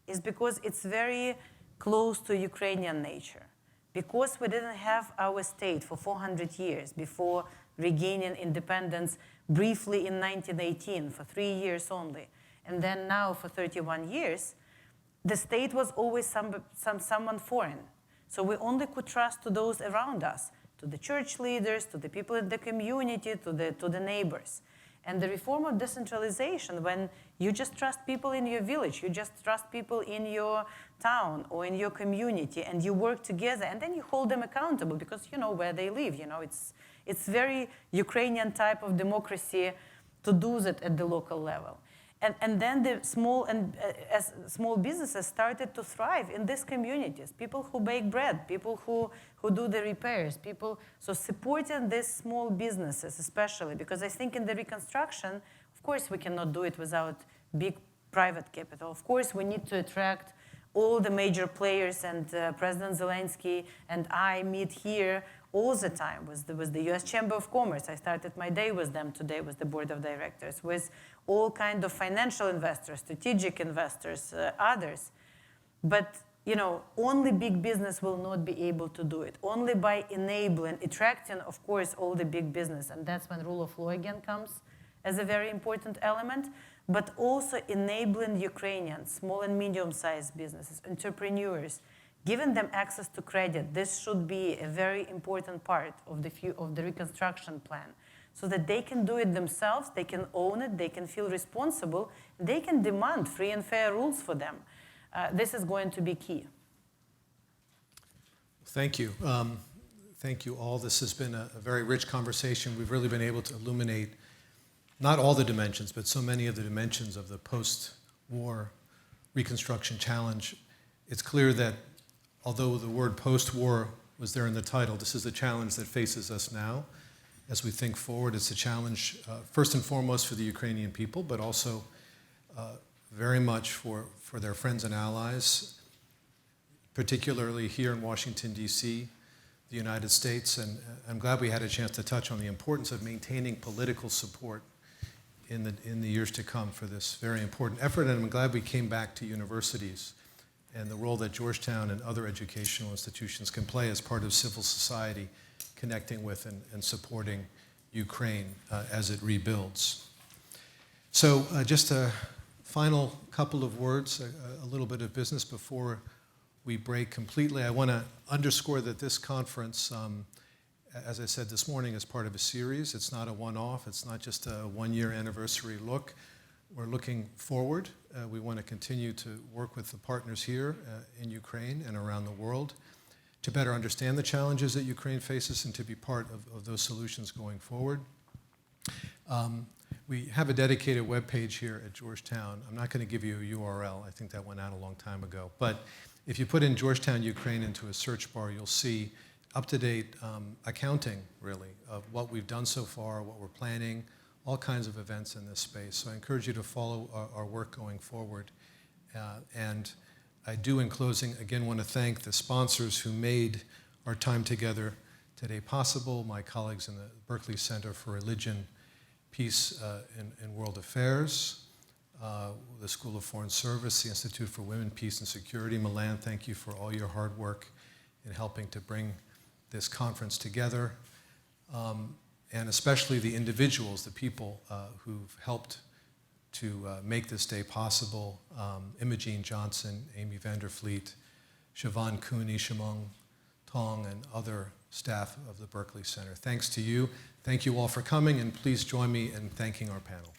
is because it's very close to Ukrainian nature. Because we didn't have our state for 400 years before regaining independence briefly in 1918 for 3 years only, and then now for 31 years, the state was always someone foreign. So we only could trust to those around us, to the church leaders, to the people in the community, to the neighbors. And the reform of decentralization, when you just trust people in your village, you just trust people in your town or in your community, and you work together, and then you hold them accountable because you know where they live. It's very Ukrainian type of democracy to do that at the local level. And then the small businesses started to thrive in these communities. People who bake bread, people who do the repairs, so supporting these small businesses especially, because I think in the reconstruction, of course we cannot do it without big private capital. Of course we need to attract all the major players, and President Zelensky and I meet here all the time with the US Chamber of Commerce. I started my day with them today with the board of directors, with all kinds of financial investors, strategic investors, others. But only big business will not be able to do it. Only by enabling, attracting, of course, all the big business. And that's when rule of law again comes as a very important element. But also enabling Ukrainians, small and medium-sized businesses, entrepreneurs, giving them access to credit. This should be a very important part of the reconstruction plan, so that they can do it themselves, they can own it, they can feel responsible, they can demand free and fair rules for them. This is going to be key. Thank you. Thank you all. This has been a very rich conversation. We've really been able to illuminate not all the dimensions, but so many of the dimensions of the post-war reconstruction challenge. It's clear that although the word post-war was there in the title, this is the challenge that faces us now. As we think forward, it's a challenge, first and foremost, for the Ukrainian people, but also very much for their friends and allies, particularly here in Washington, D.C., the United States. And I'm glad we had a chance to touch on the importance of maintaining political support in the years to come for this very important effort. And I'm glad we came back to universities and the role that Georgetown and other educational institutions can play as part of civil society, connecting with and supporting Ukraine as it rebuilds. So just a final couple of words, a little bit of business before we break completely. I want to underscore that this conference, as I said this morning, is part of a series. It's not a one-off. It's not just a one-year anniversary look. We're looking forward. We want to continue to work with the partners here in Ukraine and around the world to better understand the challenges that Ukraine faces and to be part of those solutions going forward. We have a dedicated webpage here at Georgetown. I'm not going to give you a URL. I think that went out a long time ago. But if you put in Georgetown, Ukraine into a search bar, you'll see up-to-date accounting, really, of what we've done so far, what we're planning, all kinds of events in this space. So I encourage you to follow our work going forward. And I do, in closing, again want to thank the sponsors who made our time together today possible, my colleagues in the Berkeley Center for Religion, Peace, and World Affairs, the School of Foreign Service, the Institute for Women, Peace, and Security. Milan, thank you for all your hard work in helping to bring this conference together. And especially the individuals, the people who've helped to make this day possible. Imogene Johnson, Amy Vanderfleet, Siobhan Cooney, Shimong Tong, and other staff of the Berkeley Center. Thanks to you. Thank you all for coming, and please join me in thanking our panel.